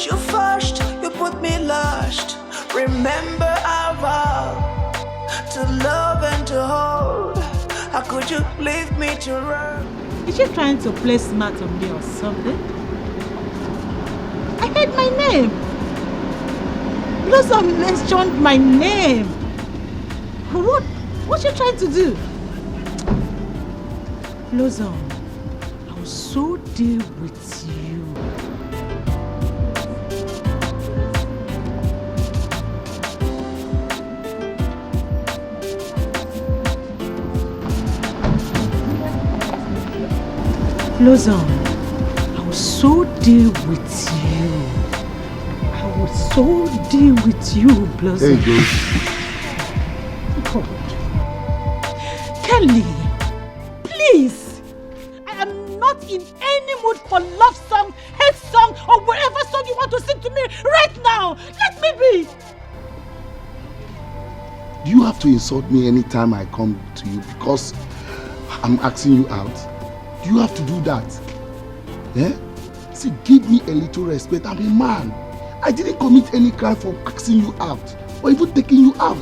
put you first, you put me last. Remember our vow to love and to hold. How could you leave me to run? Is she trying to play smart on me or something? I heard my name. Blossom mentioned my name. What's she trying to do? Blossom, I will so deal with you. Blossom, I will so deal with you. I will so deal with you, Blossom. There you go. God. Kelly, please. I am not in any mood for love song, hate song, or whatever song you want to sing to me right now. Let me be. Do you have to insult me anytime I come to you because I'm asking you out? Do you have to do that? Yeah? See, give me a little respect. I'm a man. I didn't commit any crime for asking you out or even taking you out.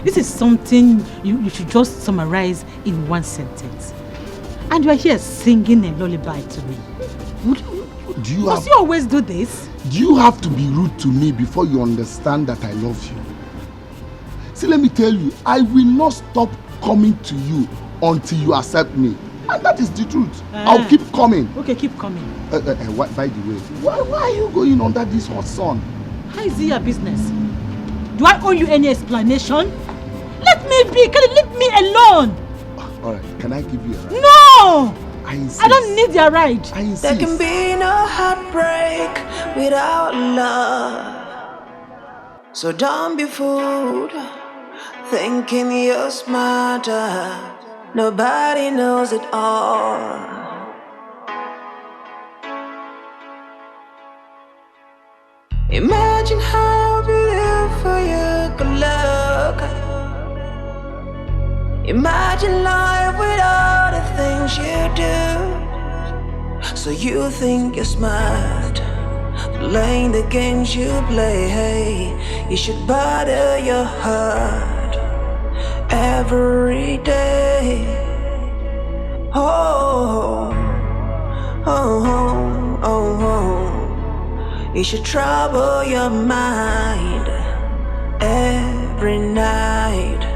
This is something you should just summarize in one sentence. And you are here singing a lullaby to me. Must you always do this? Do you have to be rude to me before you understand that I love you? See, let me tell you, I will not stop coming to you until you accept me. And that is the truth. I'll keep coming. Okay, keep coming. By the way, why are you going under this hot sun? How is it your business? Do I owe you any explanation? Let me be. Can you leave me alone? Alright, can I give you a ride? No! I insist. I don't need your ride. I insist. There can be no heartbreak without love. So don't be fooled, thinking you're smarter. Nobody knows it all. Imagine how beautiful you could look. Imagine life with all the things you do. So you think you're smart, playing the games you play. Hey, you should bother your heart every day. Oh, oh, oh, oh, oh. You should trouble your mind every night.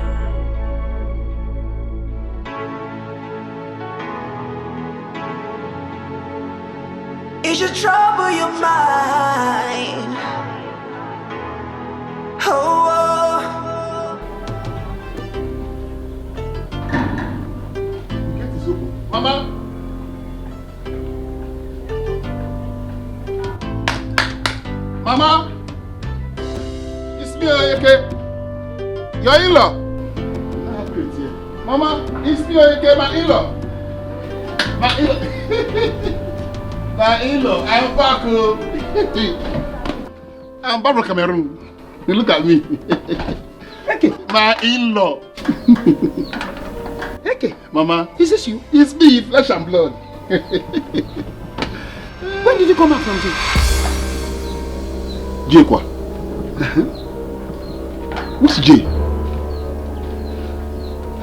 You should trouble your mind. Oh, oh. Mama. Mama. It's me, okay? Your in-law. Mama, it's me, okay? My in-law. My in-law. My in-law, I'm back. I'm back from Cameroon. You look at me. Okay. My in-law. Okay. Mama, is this you? It's me, flesh and blood. When did you come back from jail? Jay quoi? What's Jay?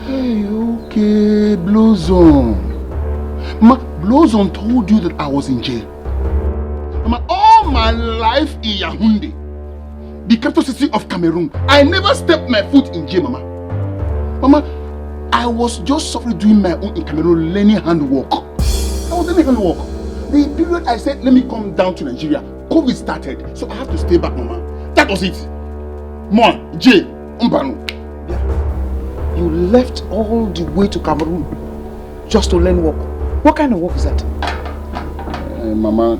Hey, okay, Blossom. Mama, Blossom told you that I was in jail. Mama, all my life in Yaoundé, the capital city of Cameroon, I never stepped my foot in jail, Mama. Mama, I was just softly doing my own in Cameroon, learning handwork. I was learning handwork. The period I said, let me come down to Nigeria, COVID started, so I have to stay back, Mama. That was it. Mon, Jay, Umbano. Yeah. You left all the way to Cameroon just to learn work. What kind of work is that? Mama,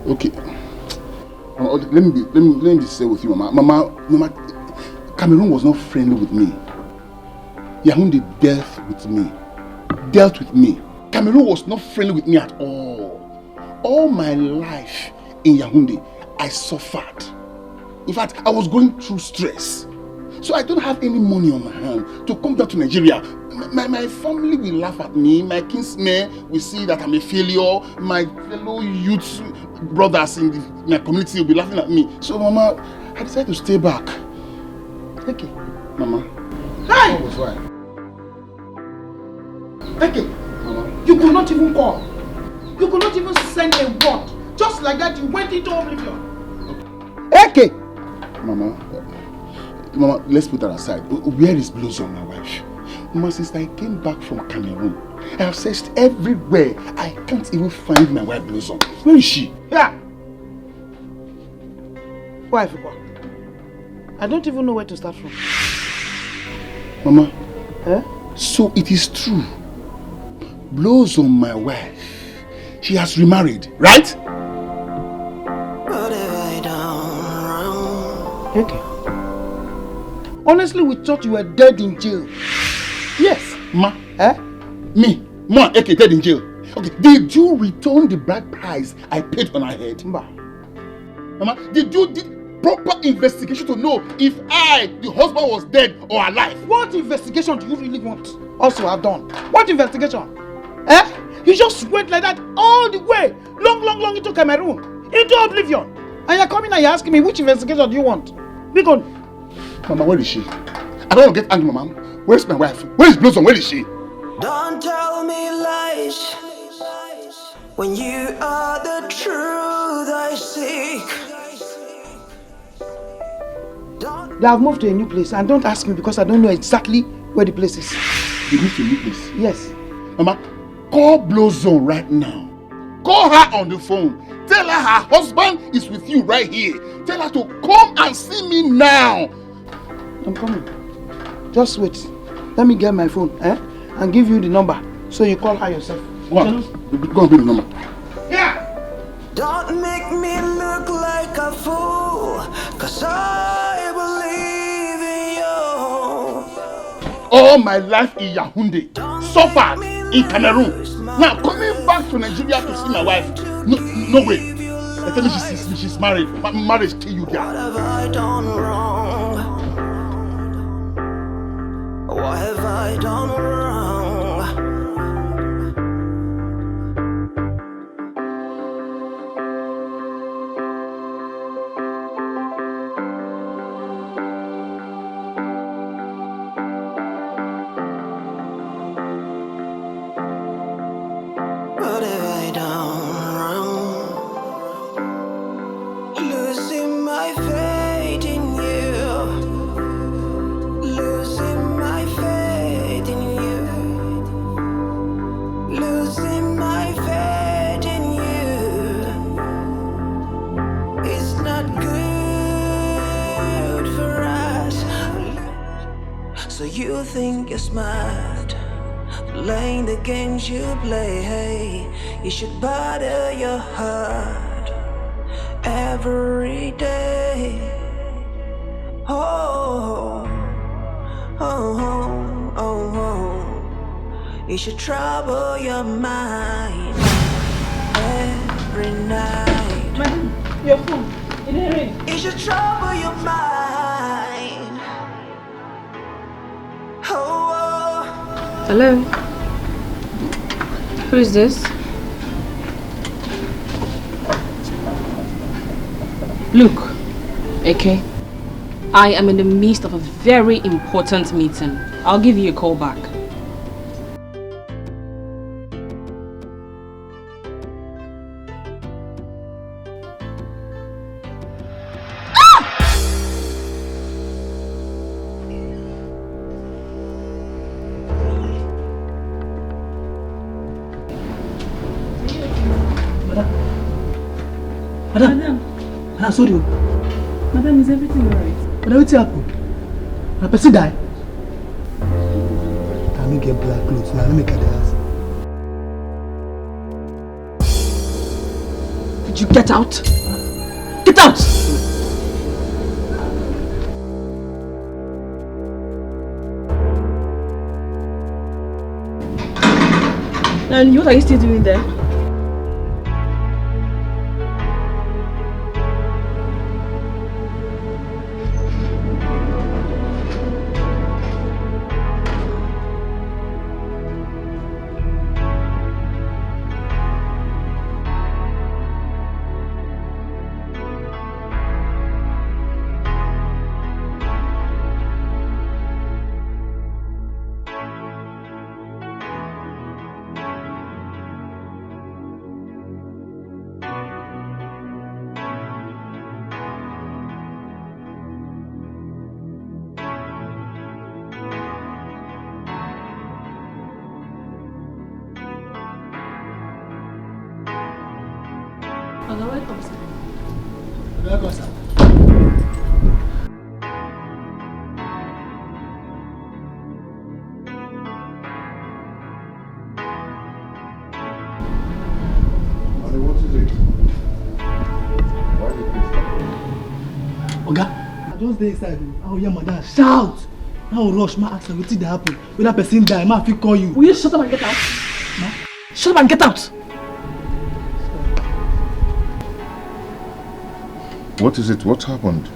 okay. Let me say with you, Mama. Mama, Cameroon was not friendly with me. Yaoundé dealt with me. Cameroon was not friendly with me at all. All my life in Yaoundé, I suffered. In fact, I was going through stress. So I don't have any money on my hand to come back to Nigeria. My family will laugh at me. My kinsmen will see that I'm a failure. My fellow youth brothers in my community will be laughing at me. So, Mama, I decided to stay back. Okay, Mama. Hey! What was right? Okay. Mama. You could not even call. You could not even send a word. Just like that, you went into oblivion. Okay. Mama, let's put that aside. Where is Blossom, my wife? Mama, since I came back from Cameroon, I have searched everywhere. I can't even find my wife Blossom. Where is she? Yeah. Wife, I don't even know where to start from. Mama, eh? So it is true. Blossom, my wife, she has remarried, right? What have I done wrong? Okay. Honestly, we thought you were dead in jail. Yes. Ma, me, Ma, okay, dead in jail. Okay, did you return the bride price I paid on her head? Mama, did you proper investigation to know if the husband was dead or alive? What investigation do you really want us to have done? What investigation? You just went like that all the way, long into Cameroon, into oblivion. And you're coming and you're asking me which investigation do you want? Be gone. Mama, where is she? I don't want to get angry, Mama. Where's my wife? Where is Blossom? Where is she? Don't tell me lies when you are the truth I seek. They have moved to a new place, and don't ask me because I don't know exactly where the place is. They moved to a new place? Yes. Mama, call Blossom right now. Call her on the phone. Tell her her husband is with you right here. Tell her to come and see me now. I'm coming. Just wait. Let me get my phone, and give you the number so you call her yourself. Go on. Go and bring the number. Yeah. Don't make me look like a fool, 'cause I believe in you. All my life in Yaoundé, suffered in Cameroon. Now coming back to Nigeria to see my wife. No way. They tell me she's married. Marriage kill you there. What have I done wrong? What have I done wrong? What have I done wrong? Losing my faith in you. Losing my faith in you. Losing my faith in you. It's not good for us. So you think you're smart, playing the games you play. Hey, you should bother your heart every day. Oh, oh, oh, oh, oh. You should trouble your mind every night. Madam, your phone. It didn't ring. You should trouble your mind. Oh, oh. Hello? Who is this? Look, okay. I am in the midst of a very important meeting. I'll give you a call back. Madam, sorry. Madam, is everything alright? Madam, what's happened? My person die. I don't get black clothes now. Let me get the house. Did you get out? Get out! And what are you still doing there? welcome, sir. Welcome, sir. What is it? Why did you Oga, I just dey inside. I hear madam shout. Now rush, ma ask her wetin dey happen. When that person die, ma fit call you. Will you shut up and get out? Ma? Shut up and get out! What is it? What happened?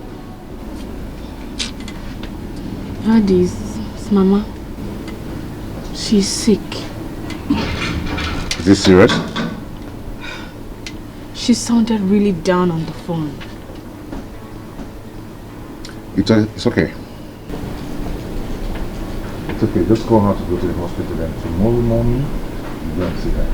Daddy, it's Mama. She's sick. Is this serious? She sounded really down on the phone. It's okay. It's okay. Just call her to go to the hospital and tomorrow morning you go and see her.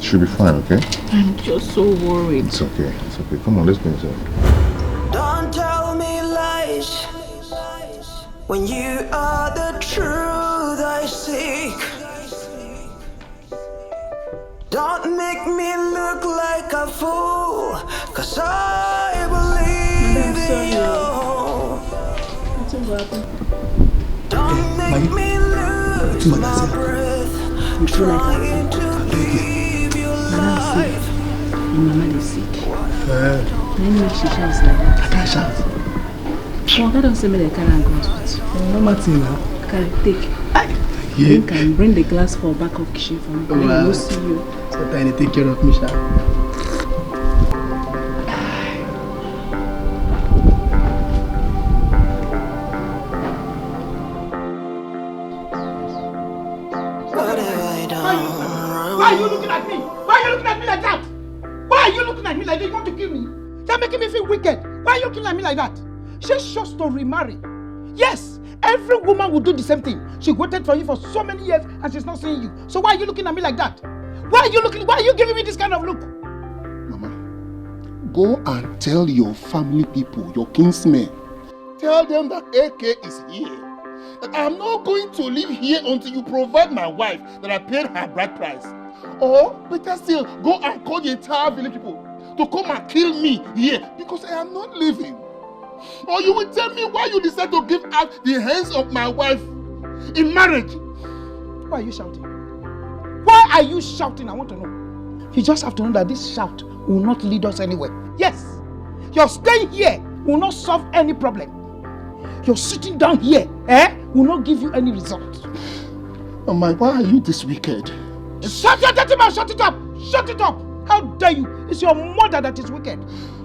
She'll be fine, okay? I'm just so worried. It's okay. It's okay. Come on, let's go inside. Don't tell me lies when you are the truth I seek. Don't make me look like a fool, 'cause I believe in you. Don't make me lose my breath trying to live your life. Mama is sick. Then make she shouts like that. I can't shout. Well, that don't say me they can't go to it. No matter now. Can take. Yeah. You can bring the glass for back of kitchen for me. Oh, I wow. will see you. So trying to take care of me, sha. Why are you looking at me? Why are you looking at me like that? Why are you looking at me like that? You want to kill me? You're making me feel wicked. Why are you looking at me like that? She's just to remarry. Yes, every woman will do the same thing. She waited for you for so many years and she's not seeing you. So why are you looking at me like that? Why are you giving me this kind of look? Mama, go and tell your family people, your kinsmen. Tell them that AK is here. That I'm not going to live here until you provide my wife that I paid her bride price. Or, better still, go and call the entire village people to come and kill me here because I am not living. Or you will tell me why you decide to give out the hands of my wife in marriage. Why are you shouting? Why are you shouting? I want to know. You just have to know that this shout will not lead us anywhere. Yes, your staying here will not solve any problem. Your sitting down here, will not give you any result. Mama, why are you this wicked? Shut your dirty mouth! Shut it up! Shut it up! How dare you? It's your mother that is wicked.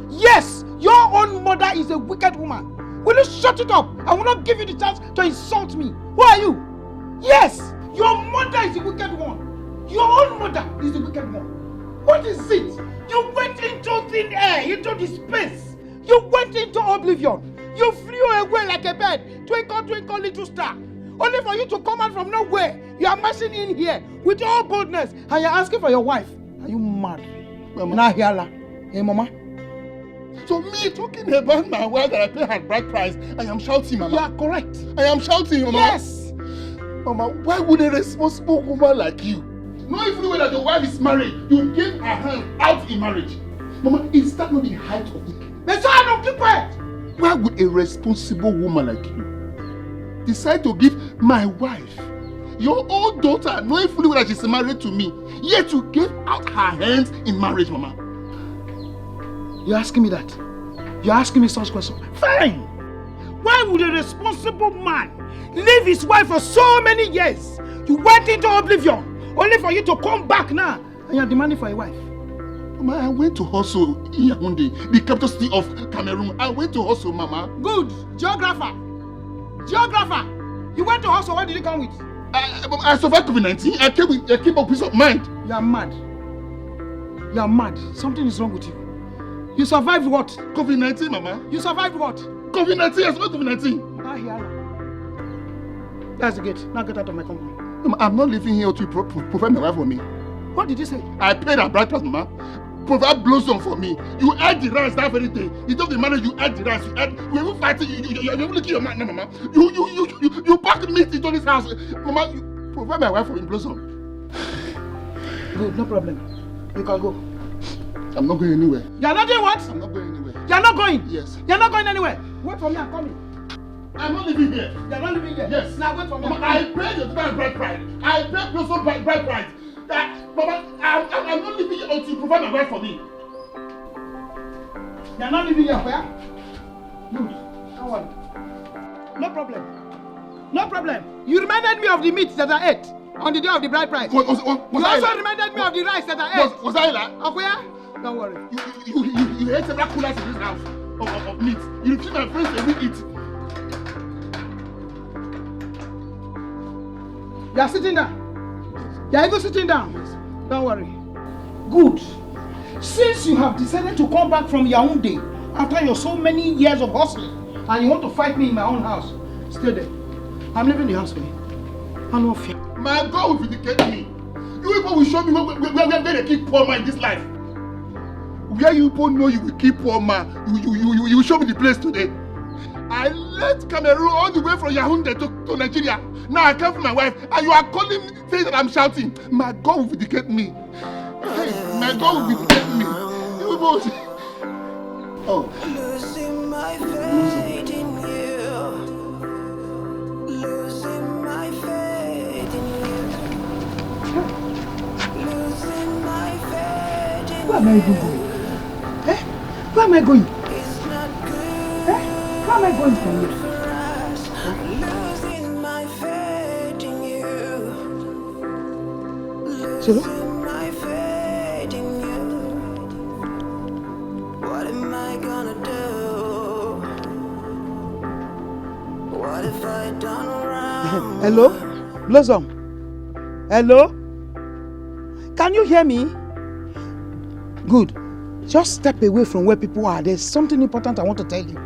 Yes, your own mother is a wicked woman. Will you shut it up? I will not give you the chance to insult me. Who are you? Yes, your mother is the wicked one. Your own mother is the wicked one. What is it? You went into thin air, into the space. You went into oblivion. You flew away like a bird. Twinkle, twinkle, little star. Only for you to come out from nowhere. You are marching in here with all boldness and you're asking for your wife. Are you mad? Mama. Nah, Hiala. Hey, Mama. So me talking about my wife that I paid her bride price, I am shouting, Mama. You are correct. I am shouting, Mama. Yes. Mama, why would a responsible woman like you, knowing fully well that your wife is married, you give her hand out in marriage? Mama, is that not the height of wickedness? Messiah, don't keep quiet. Why would a responsible woman like you decide to give my wife, your own daughter, knowing fully well that she's married to me, yet you give out her hands in marriage, Mama? You're asking me that? You're asking me such questions? Fine. Why would a responsible man leave his wife for so many years? You went into oblivion, only for you to come back now and you're demanding for a wife. Mama, I went to hustle in Yaoundé, the capital city of Cameroon. I went to hustle, Mama. Good. Geographer. Geographer. You went to hustle, what did you come with? I survived COVID-19. I came with a peace of mind. You are mad. You are mad. Something is wrong with you. You survived what? COVID-19, Mama. You survived what? COVID-19, I survived COVID-19. Now here. That's the gate. Now get out of my compound. Mama, I'm not living here to provide my wife for me. What did you say? I paid her bride price, Mama. Provide blossom for me. You ate the rice that very day. You told the marriage, you ate the rice. You even fighting. You're even looking your man, no, Mama. You packed meat into this house, Mama. You provide my wife for me blossom. Good, no problem. You can go. I'm not going anywhere. You're not doing what? I'm not going anywhere. You're not going? Yes. You're not going anywhere. Wait for me, I'm coming. I'm not living here. You're not living here? Yes. Now wait for me. I paid the bride price. I paid Blossom bride price. Mama, I'm not living here until you provide my wife for me. You're not living here, where? Good. Don't worry. No problem. No problem. You reminded me of the meat that I ate on the day of the bride price. Was You I also like? reminded me of the rice that I ate. Was I like? Of where? Don't worry. You ate several coolers in this house of meat. You feed my friends and we eat. You are sitting down. You are even sitting down. Don't worry. Good. Since you have decided to come back from Yaoundé after your so many years of hustling and you want to fight me in my own house, stay there. I'm leaving the house for you. I'm not fear. My God will vindicate me. You people will show me where they keep poor man in this life. Where you people know you will keep poor man, you will show me the place today. I left Cameroon all the way from Yaoundé to Nigeria. Now I come for my wife and you are calling me saying that I'm shouting. My God will vindicate me. My God will vindicate me. You both. Oh. Losing my faith in you. Losing my faith in you. Losing my faith in you. Where am I even going? Eh? Where am I going? It's not good. Eh? Where am I going from here? For us. Losing my faith in you. Chilo? Losing my faith in you. What am I gonna do? What if I done wrong? Hello? Blossom? Hello? Can you hear me? Good. Just step away from where people are. There's something important I want to tell you.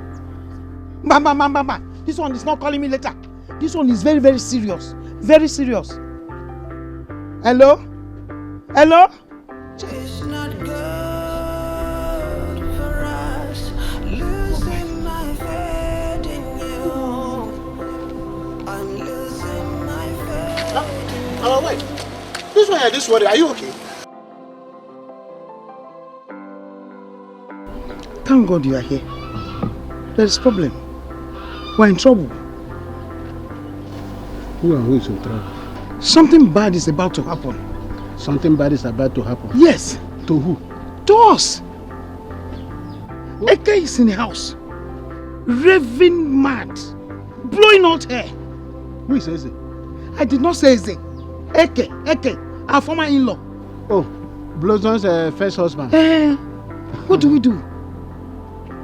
Mama. This one is not calling me later. This one is very, very serious. Very serious. Hello? Hello? It's not good for us. Losing my faith in you. I'm losing my faith. Oh, wait. This one, this worry. Are you okay? Thank God you are here. There is a problem. We're in trouble. Who is in trouble? Something bad is about to happen. Something bad is about to happen. Yes, To who? to us. Eke is in the house. Raving mad. Blowing out hair. Who is Eze? I did not say Eze. Eke, our former in-law. Oh, Blossom's first husband. What do we do?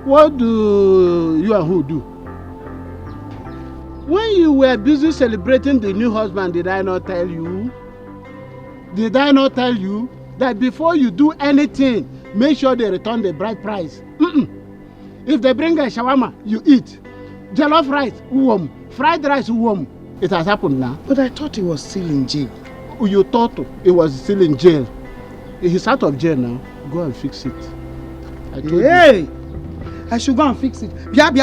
What do you and who do? When you were busy celebrating the new husband, did I not tell you? Did I not tell you that before you do anything, make sure they return the bride price? If they bring a shawarma, you eat. Jollof rice, uwom. Fried rice, uwom. It has happened now. But I thought he was still in jail. You thought he was still in jail. He's out of jail now. Go and fix it. I told you. Hey! I should go and fix it. Bia. Come,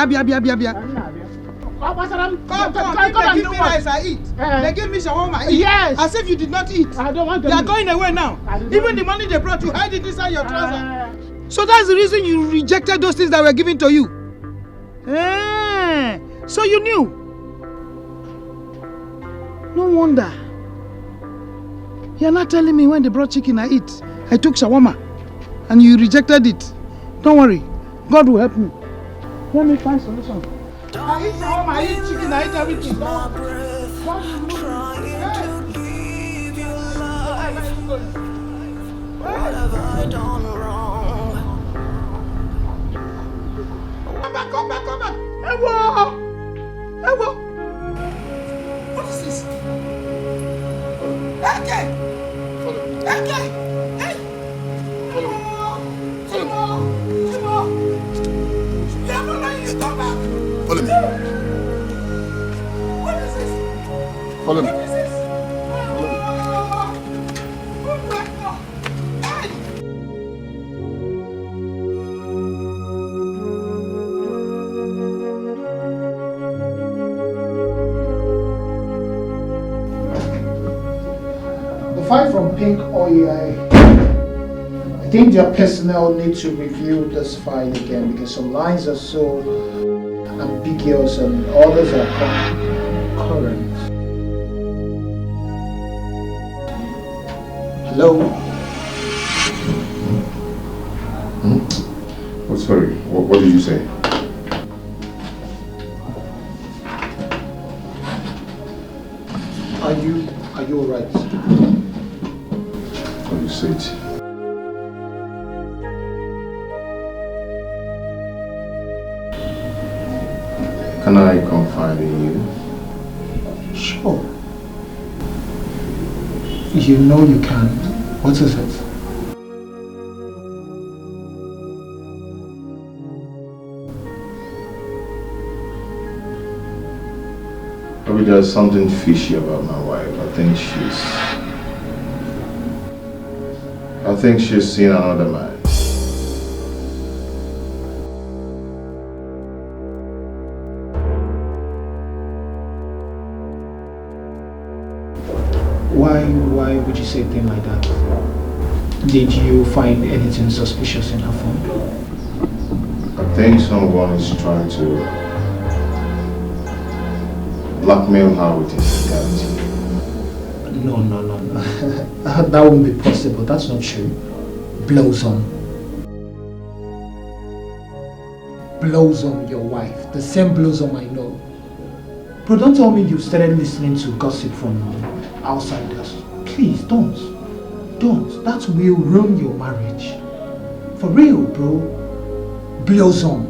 Give me rice, I eat. They give me shawarma, I eat. Yes. As if you did not eat. I don't want to. They are going away now. Even the money they brought, you hide it inside your trouser. So that's the reason you rejected those things that were given to you. So you knew. No wonder. You're not telling me when they brought chicken I eat. I took shawarma and you rejected it. Don't worry. God will help me. Let me find solution. I eat shawarma, I eat chicken, I eat everything. My breath, trying to give you life. What have I done wrong? Come back. Ewo! What is this? Eke! Hey! Follow me. Timo! You are not letting you come back. Follow me. What is this? Follow me. What is this? Oh my God! Hey! file from Pink OEI. I think their personnel need to review this file again because some lines are so ambiguous and others are concurrent. Hello? Oh, sorry, what did you say? Are you alright? What you said? Can I confide in you? Sure. You know you can. What is it? Probably there's something fishy about my wife. I think she's seen another man. Why would you say a thing like that? Did you find anything suspicious in her phone? I think someone is trying to blackmail her with infidelity. No. That won't be possible. That's not true. Blossom, your wife. The same Blossom I know. Bro, don't tell me you started listening to gossip from outsiders. Please, don't. That will ruin your marriage. For real, bro. Blossom.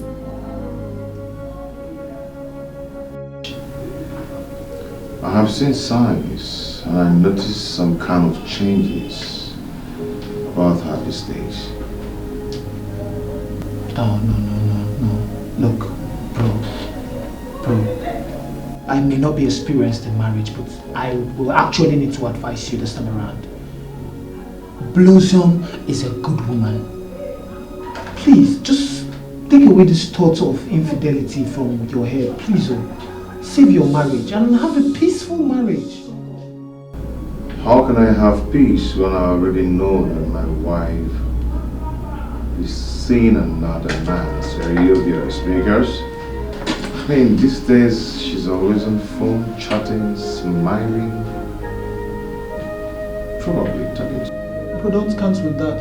I have seen signs and I noticed some kind of changes about her these days. No. Look, bro. I may not be experienced in marriage, but I will actually need to advise you this time around. Blossom is a good woman. Please, just take away this thought of infidelity from your head. Please, save your marriage and have a peaceful marriage. How can I have peace when I already know that my wife is seeing another man? So you're speakers? I mean, these days she's always on phone, chatting, smiling, probably talking to. Bro, don't count with that.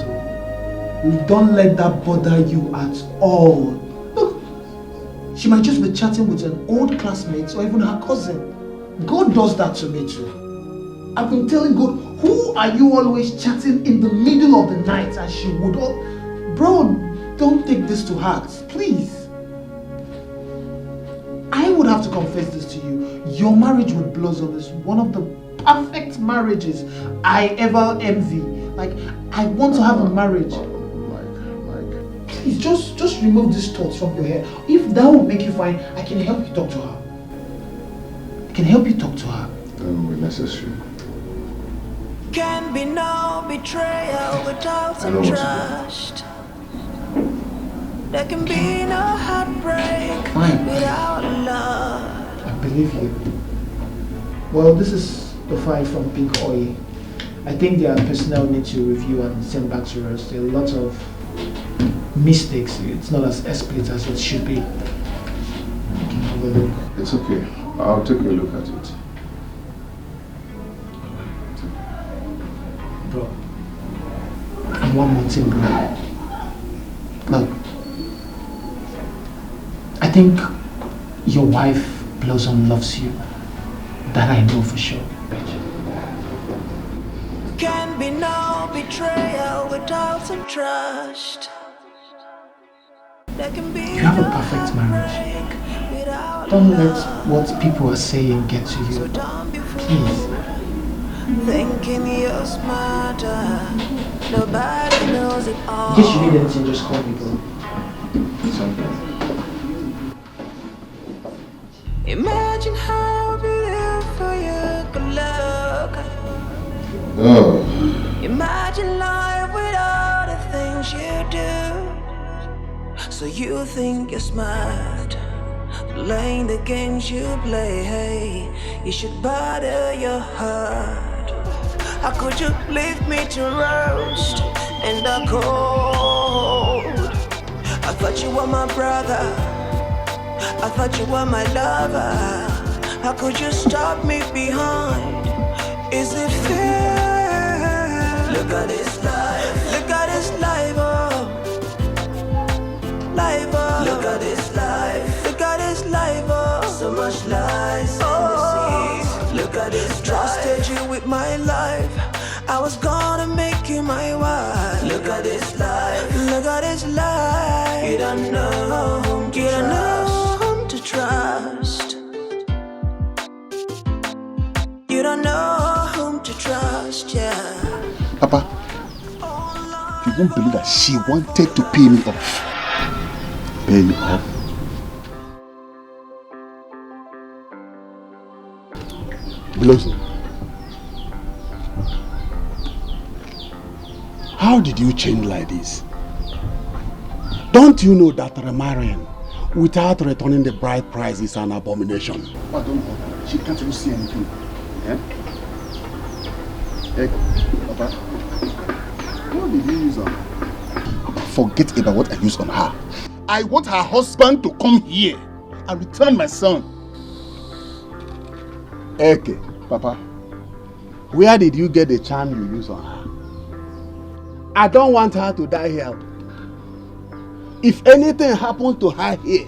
Don't let that bother you at all. Look, she might just be chatting with an old classmate or even her cousin. God does that to me too. I've been telling God, who are you always chatting in the middle of the night? And she would, bro, don't take this to heart, please. I would have to confess this to you. Your marriage with Blossom is one of the perfect marriages I ever envy. Like, I want to have a marriage. Mike. Please, just remove these thoughts from your head. If that will make you fine, I can help you talk to her. That Will be necessary. Can be no betrayal without I know some what to do. trust. There can be no heartbreak Fine. without love. I believe you. Well, this is the file from Pink Oil. I think their personnel need to review and send back to us. There are a lot of mistakes. It's not as explicit as it should be. You can have a look. It's okay. I'll take a look at it. Bro. And one more thing, bro. Look. I think your wife, Blossom, loves you. That I know for sure. Can be no betrayal without some trust. There can be You have a no perfect marriage. heartbreak without Don't let love. what people are saying get to So you. don't be fooled, Please. thinking you're smarter. Nobody knows it all. In case you need anything, just call me, bro. It's okay. Imagine how beautiful you could look. Oh, Imagine life with all the things you do. So you think you're smart, playing the games you play. Hey, you should bother your heart. How could you leave me to roast in the cold? I thought you were my brother, I thought you were my lover. How could you stop me behind? Is it fair? Look at this life, look at this life, oh. Life, oh. Look at this life, look at this life, oh. So much lies, oh. Look at this, trusted you with my life. I was gonna make you my wife. Look at this life, look at this life. You don't know whom to trust. You don't know whom to trust, yeah. Papa, you won't believe that she wanted to pay me off. Pay me off? Blossom, how did you change like this? Don't you know that remarrying without returning the bride price is an abomination? But don't bother. She can't even see anything. Yeah? Hey, Papa, what did you use on her? Forget about what I used on her. I want her husband to come here and return my son. Okay, Papa, where did you get the charm you use on her? I don't want her to die here. If anything happens to her here,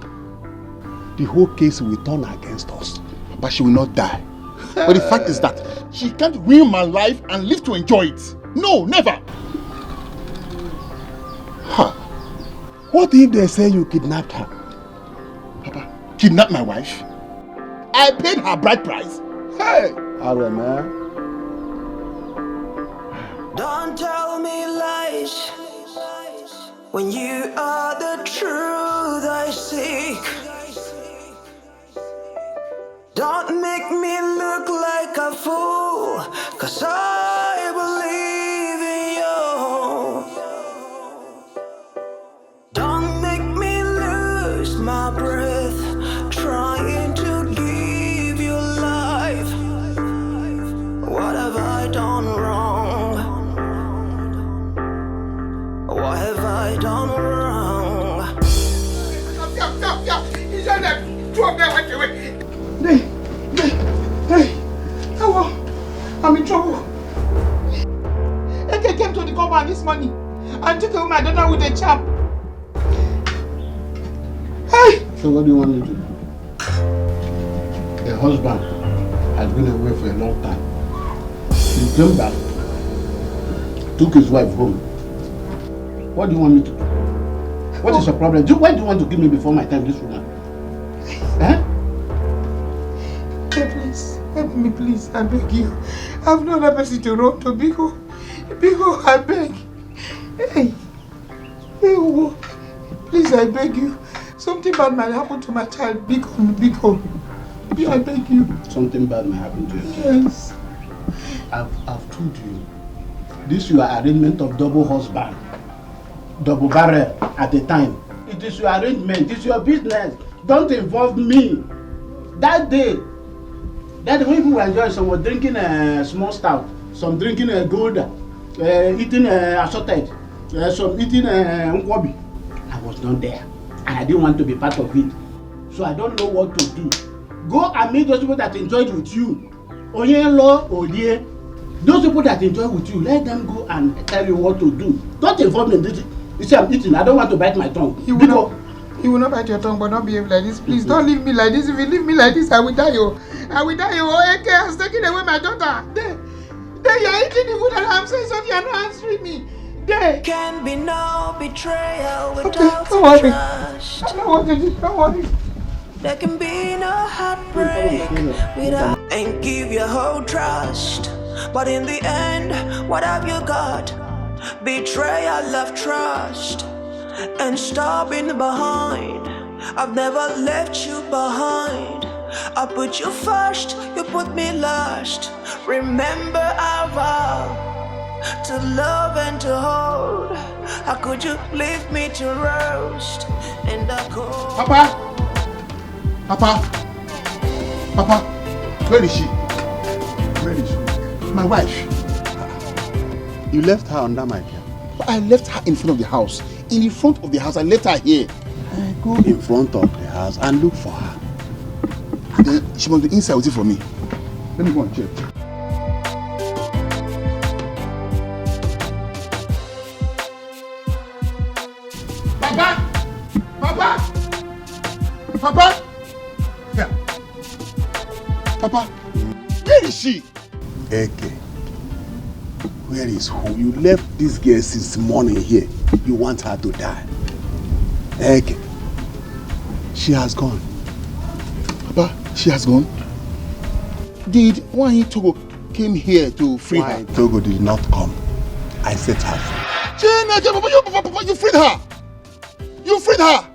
the whole case will turn against us. But she will not die. But the fact is that she can't ruin my life and live to enjoy it. No, never. Huh. What if they say you kidnapped her? Papa, kidnap my wife? I paid her bride price. Hey! Arama. Don't tell me lies when you are the truth I seek. Don't make me look like a fool, 'cause I believe in you. Don't make me lose my breath trying to give you life. What have I done wrong? What have I done wrong? He's on that. Two of them went away. Hey, hello. I'm in trouble. Eke came to the compound this morning and took away my daughter with a chap. Hey! So what do you want me to do? The husband has been away for a long time. He came back, took his wife home. What do you want me to do? What is your problem? Why do you want to kill me before my time, this woman? Eh? Hey, please, help me, please, I beg you. I have no other person to run to. Biko, I beg. Hey, oh, please, I beg you. Something bad might happen to my child. Biko, I beg you. Something bad might happen to your child? Yes. I've told you. This your arrangement of double husband, double barrel at a time. It is your arrangement, it's your business. Don't involve me. That day when people were enjoying, some were drinking a small stout, some drinking a Gouda, eating assorted, some eating nkwobi. I was not there, and I didn't want to be part of it. So I don't know what to do. Go and meet those people that enjoyed with you. Oyelo, Olie. Those people that enjoy with you, let them go and tell you what to do. Don't involve me in this. You see, I'm eating. I don't want to bite my tongue. You will not bite your tongue, but not behave like this. Please don't leave me like this. If you leave me like this, I will die. I will die. Eke has taken away my daughter. There, you're eating the food and I'm saying something. You're not answering me. There can be no betrayal without trust. Don't worry. There can be no heartbreak without and give your whole trust. But in the end, what have you got? Betrayal of trust and stopping behind. I've never left you behind. I put you first, you put me last. Remember our vow to love and to hold. How could you leave me to roast in the cold? Papa, where is she? My wife. You left her under my care. But I left her in front of the house. In the front of the house, I left her here. I go in front of the house and look for her. Then she must be inside waiting for me. Let me go and check. Papa! Papa! Papa! Yeah. Papa, where is she? Eke, where is who? You left this girl since morning here. You want her to die. Eke, she has gone. Papa, she has gone? Did Wanyi Togo came here to free her? Togo did not come. I set her free. Papa, you freed her! You freed her!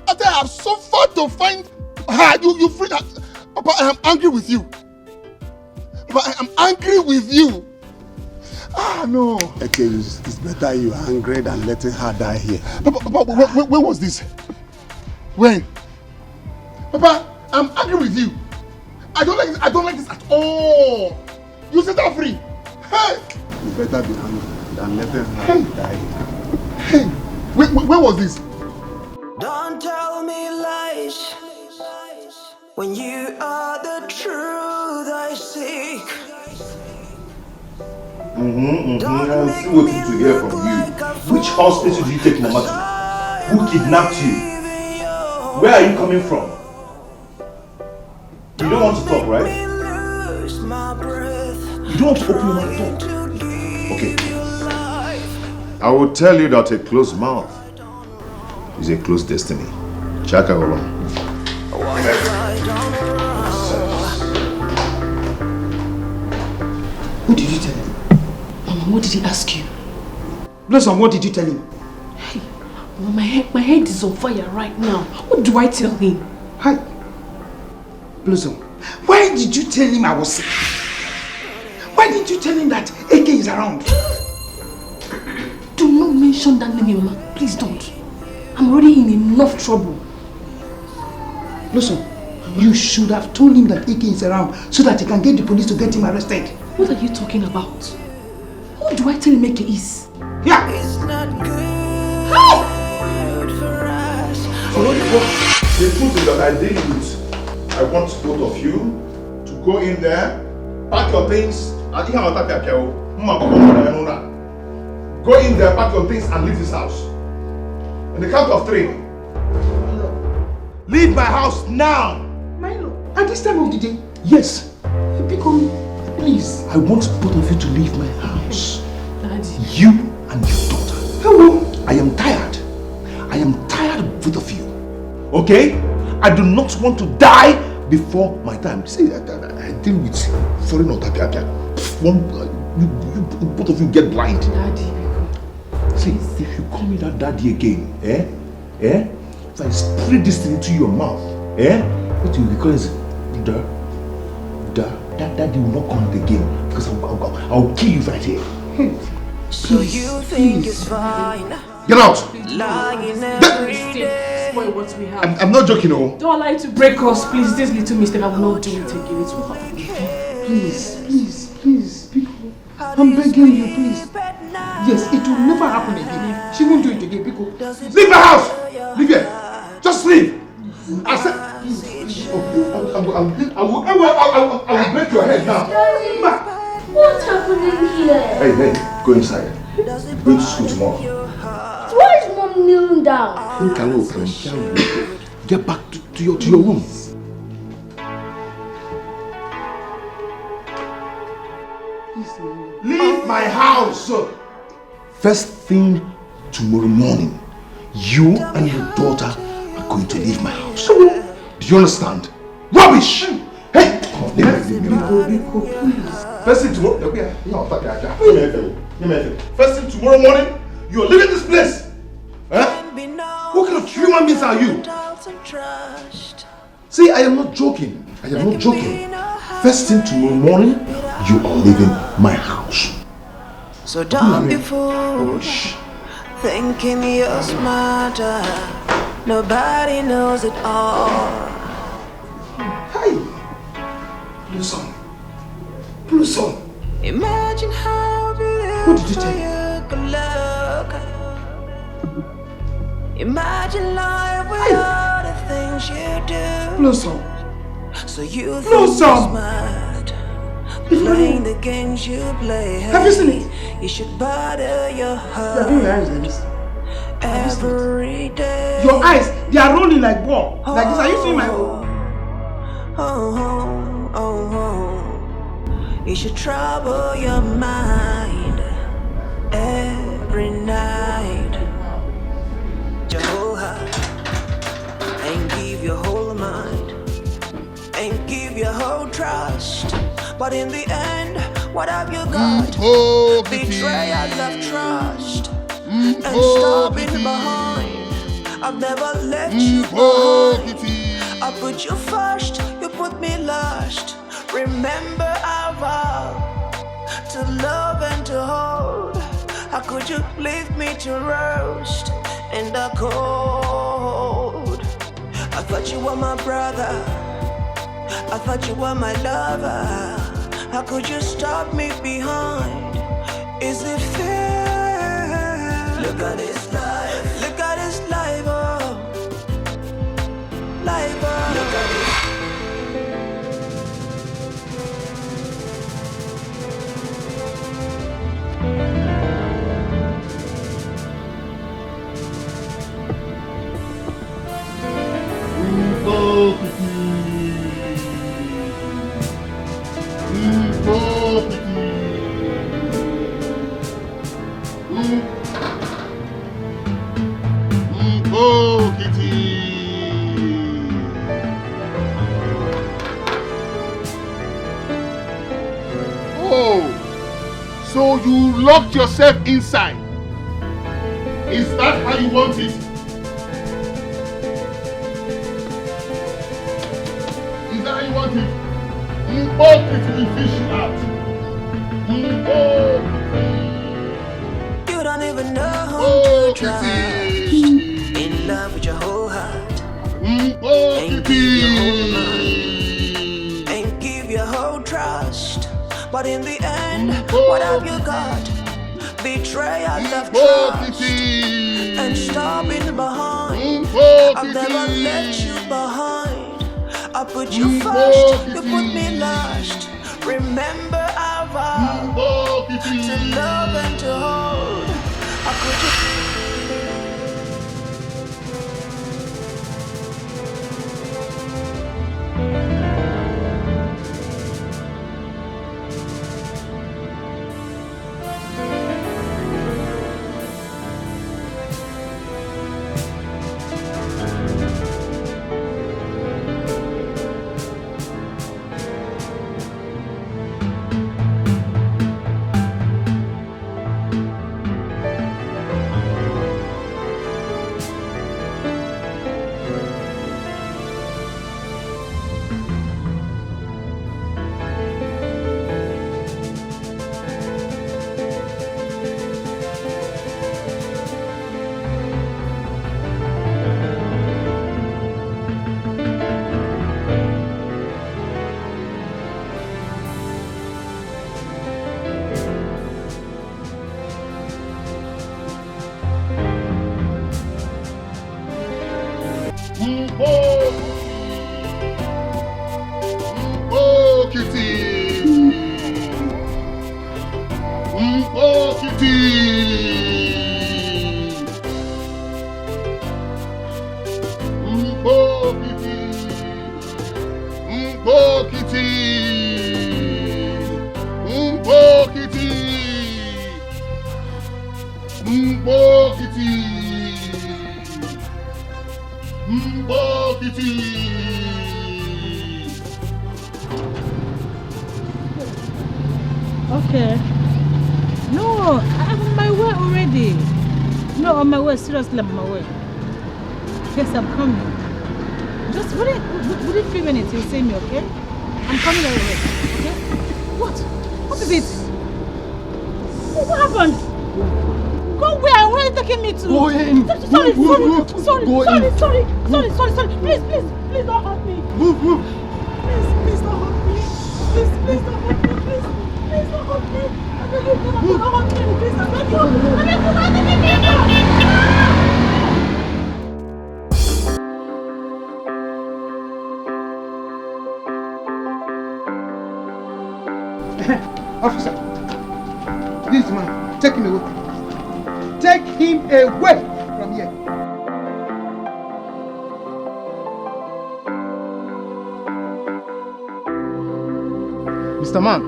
After I have suffered to find her, you freed her! Papa, I am angry with you. Papa, I am angry with you. Ah, no. Okay, it's better you are angry than letting her die here. Papa, when was this? When? Papa, I'm angry with you. I don't like this at all. You set her free. Hey! You better be angry than letting her die here. Hey! When was this? Don't tell me lies when you are the truth I seek. I'm still waiting to hear from you. Which hospital did you take Mama to? Who kidnapped you? Where are you coming from? You don't want to talk, right? You don't want to open your mouth and talk. Okay. I will tell you that a closed mouth is a closed destiny. Chaka along. Who did you tell him? Mama, what did he ask you? Blossom, what did you tell him? Hey, Mama, my head is on fire right now. What do I tell him? Hi. Blossom, why did you tell him I was sick? Why didn't you tell him that AK is around? Do not mention that name, Mama. Please don't. I'm already in enough trouble. Blossom, you should have told him that AK is around so that he can get the police to get him arrested. What are you talking about? Who do I tell him AK is? Yeah. It's not good for us. So the truth is that I deal with. I want both of you to go in there, pack your things, and go in there, pack your things, and leave this house. In the count of 3. Leave my house now! Milo, at this time of the day? Yes. Because, please. I want both of you to leave my house. Daddy. You and your daughter. Hello. I am tired. I am tired of both of you. Okay? I do not want to die before my time. See, I deal with foreign otapia. Both of you get blind. Daddy. See, if you call me that daddy again, if I spray this thing into your mouth, what you will call is that daddy will not come again because I'll kill you right here. So you think it's fine? Get out! Lying every day. Spoil what we have. I'm not joking, oh. Don't allow it to break us, please. This little mistake, I will not do it again. It's what happened. Please. Because I'm begging you, please. Yes, it will never happen again. She won't do it again, because... Leave my house! Leave here! Just leave! I said... I will break your head now. What's happening here? Hey, go inside. We're going to school tomorrow. Why is Mom kneeling down? Get back to your room. Leave my house! First thing tomorrow morning, you and your daughter are going to leave my house. Do you understand? Rubbish! Hey! Come on, leave me. First thing tomorrow... First thing tomorrow morning, you're leaving this place! Huh? What kind of human beings are you? See, I am not joking. First thing tomorrow morning, you are leaving my house. So don't be fooled, thinking you're smarter. Nobody knows it all. Hey! Blossom. Imagine how What did you tell you? Imagine life without the things you do. Blossom. So you think Blossom. you're smart, playing the games you play. Have you seen it? You should bother your heart every day. Your eyes, they are rolling like ball. Like this. Are you seeing my own? You should trouble your mind every night. Jehovah, and give your whole mind, and give your whole trust. But in the end, what have you got? Betrayal of trust, and stopping behind. I've never left you behind. I put you first, you put me last. Remember our vow to love and to hold. How could you leave me to roast in the cold? I thought you were my brother, I thought you were my lover. How could you stop me behind? Is it fair? Look at this life, look at this life, oh. Life, oh. Look at this. Oh, so you locked yourself inside. Is that how you want it? Is that how you want it? It will fish you out. You don't even know who to trust. In love with your whole heart, and give your whole mind, and give your whole trust. But in the end, what have you got? Betrayal of trust, and stopping behind. I've never let you behind. I put you first, you put me last. Remember our vow to love and to hold. How could you? Okay. No, I'm on my way already. No, on my way. Seriously, I'm on my way. Yes, I'm coming. Just within 3 minutes, you'll see me, okay? I'm coming right away. Okay? What? What is it? What happened? Go where? Where are you taking me to? Go in. Sorry. Please don't hurt me. Move. Please don't hurt me. Please don't hurt me. Please don't hurt me. I beg you, don't hurt me. Please. Officer, this man, take him away. Take him away from here. Mr. Man,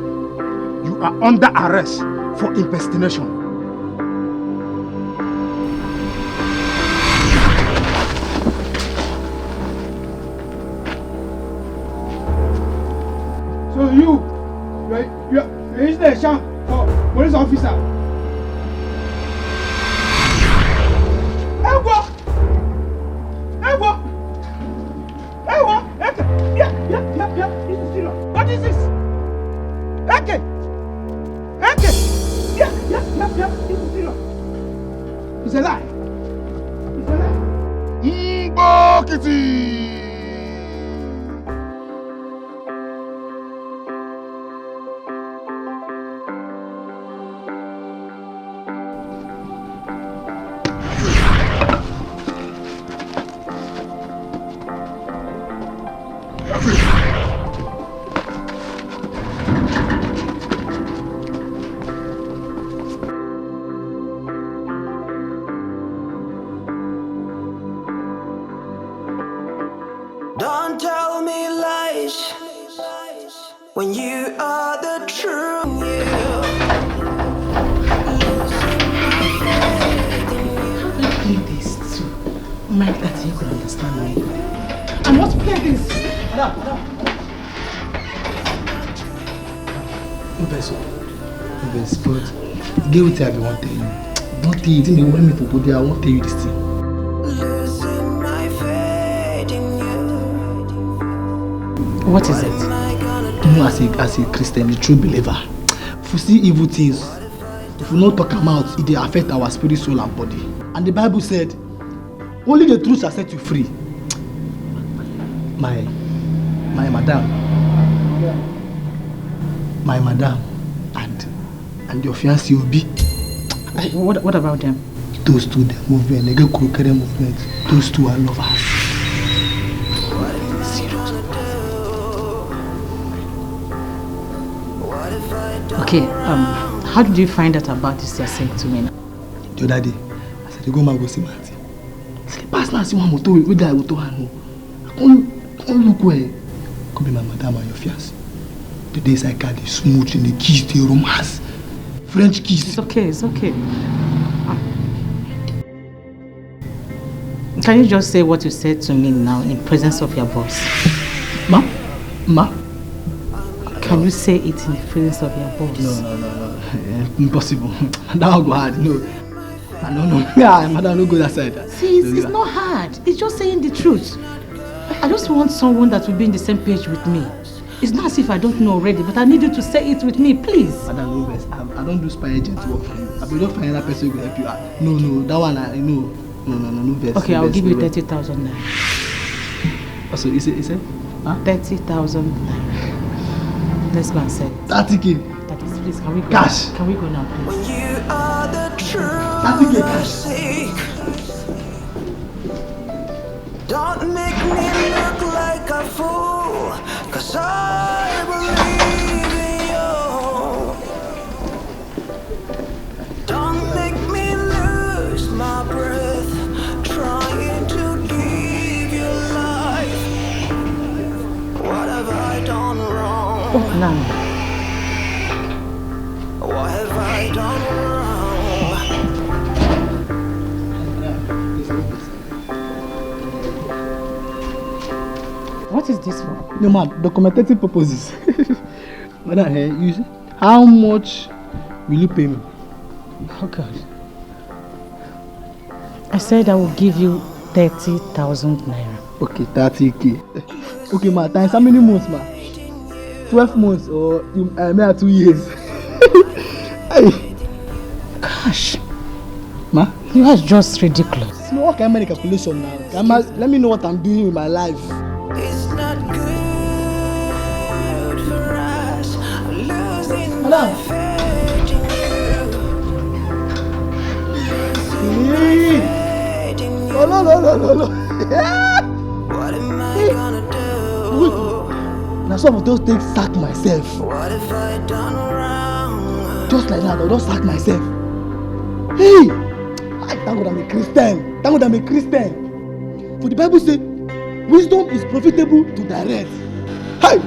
you are under arrest for impersonation. So you're a sham for police officer. What is this? Okay. Yeah. This is serious. It's a lie. Mbokiti! Don't tell me lies when you are the truth. Play this too. Mike, that you could understand me. I must play this. Madam. But get with it, I won't tell you. Don't tell you, they want me to go there. I won't tell you this thing. What is it? You know, as a Christian, a true believer, if we see evil things, if we not talk them out, it will affect our spirit, soul, and body. And the Bible said, only the truth shall set you free. My madam, and your fiancé will be. What about them? Those two, the movement, the Kurukere movement, those two are lovers. Okay, how did you find out about this you're saying to me now? The other day, I said, go man go see my auntie. I said, pass now, see one motor, we die with hand. Come look where. Could be my madam and your fiancé. The days I got the smooth and the kiss, the romance. French kiss. It's okay. Can you just say what you said to me now in presence of your boss? Ma? Can you say it in the presence of your boss? No. Impossible. That will go hard. No. Yeah, madam, no go that side. See, it's not hard. It's just saying the truth. I just want someone that will be in the same page with me. It's not as if I don't know already, but I need you to say it with me, please. Madam, no, I don't do spy agent work for you. I will not find another person who will help you. No, that one I know. No, best. Okay, I'll give you 30,000 naira. Also, is it? Huh? 30,000 naira. Let's go and sell it. 30K. That is, please, can we go? Cash. Can we go now, please? When you are the truth. 30K cash. Don't make me look like a fool, 'cause I believe in you. Don't make me lose my breath, trying to give you life. What have I done wrong? Oh, no. What have I done wrong? What is this for? No, ma'am, documentative purposes. Madam, how much will you pay me? Oh, God. I said I will give you 30,000 naira. Okay, 30K. Okay, ma, times how many months, ma? 12 months or maybe 2 years? Gosh. Ma? You are just ridiculous. No, what can I make a calculation now? Let me know what I'm doing with my life. It's not good for us, losing Madam. my faith in you. No. What am I gonna do? Now some of those things sack myself. What if I done wrong? Just like that, I don't sack myself. Hey! Thank God I'm a Christian. Thank God I'm a Christian. For the Bible says, wisdom is profitable to direct. Hey!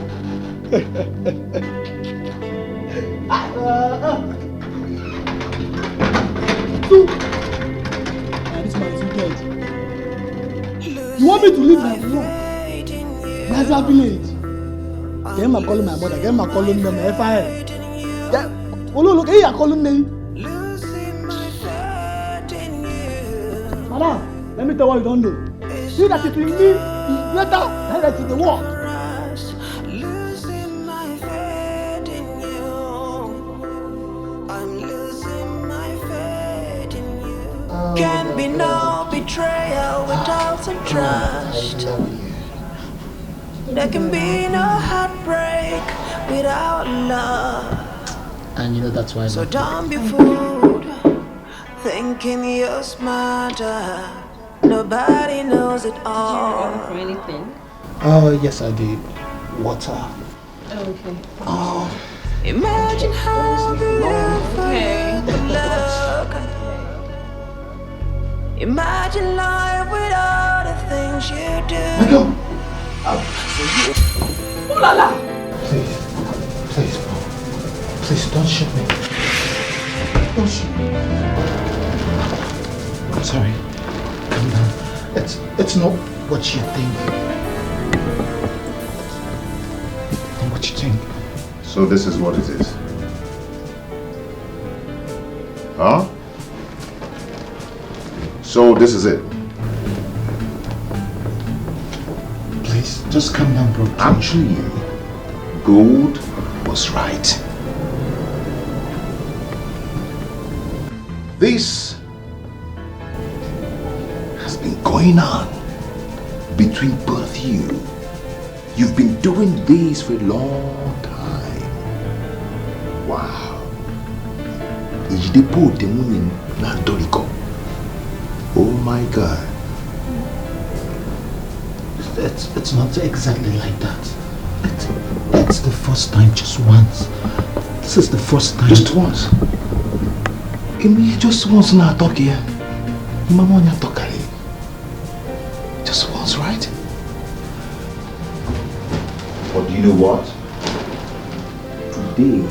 This man is wicked. You want me to leave my room? Gaza village. Get him calling my mother. Get him calling me my FIA. Oh look, hey, I'm calling me. Madam, let me tell you what you don't do. See that it will me is better than that in the world. Can't be no betrayal without some trust. There can be no heartbreak without love. And you know that's why. So don't be fooled, thinking you're smarter. Nobody knows it all. For anything? Oh yes, I did. Water. Okay. Oh. Imagine how beautiful you could look. Imagine life with all the things you do. Ooh la la! Please, please don't shoot me. Don't shoot me. I'm sorry. Calm down. It's not what you think. It's not what you think. So this is what it is. Huh? So this is it. Please, just calm down, bro. Actually, Gold was right. This has been going on between both of you. You've been doing this for a long time. Wow. Oh my God. It's not exactly like that. It's the first time, just once. This is the first time. Just once? Just once now talk here. Mama talk. Just once, right? But you know what? Today,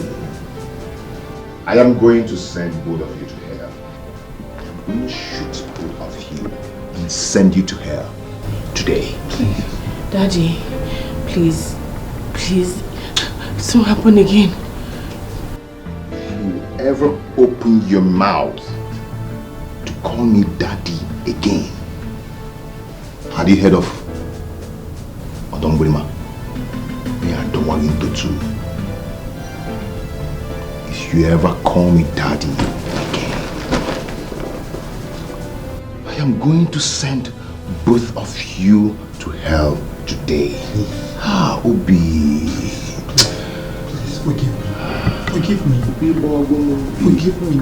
I am going to send both of you to hell. I'm going to shoot both of you and send you to hell today. Please. Daddy, please, it won't happen again. If you ever open your mouth to call me daddy again, had you heard of Odongbulima? Yeah, I don't want you to too. If you ever call me daddy again, I am going to send both of you to hell today. Ah, Obi. Please forgive me. Forgive me. Forgive me.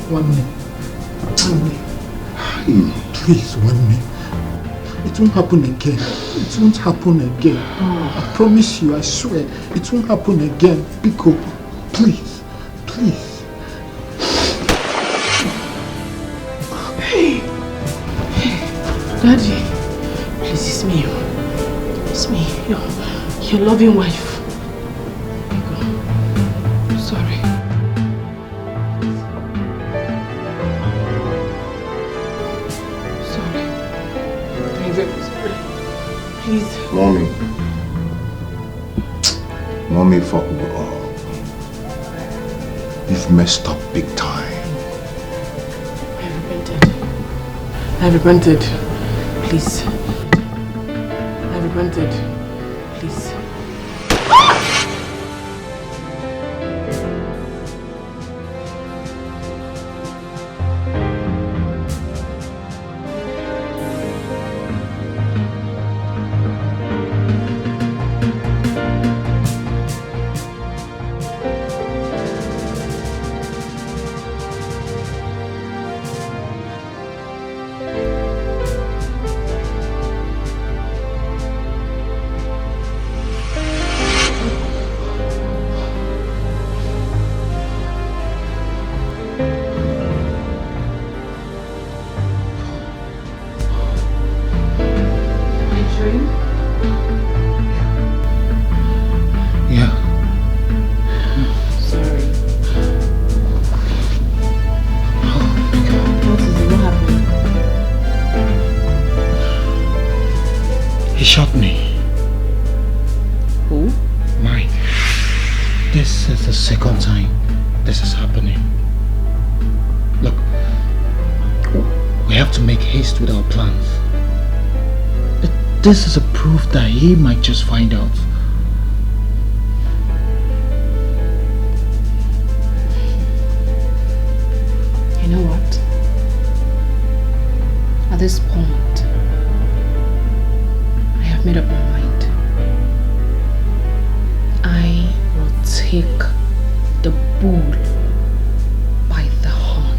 One minute. Please, 1 minute. It won't happen again. It won't happen again. I promise you, I swear, it won't happen again. Biko, please, please. Hey, Daddy, please, it's me. It's me, your loving wife. I'm sorry. Please. Mommy, fuck you up. You've messed up big time. I repented. Please. I repented. Please. This is the second time this is happening. Look, we have to make haste with our plans. This is a proof that he might just find out. You know what? At this point, I have made up my mind. I will take the bull by the horn.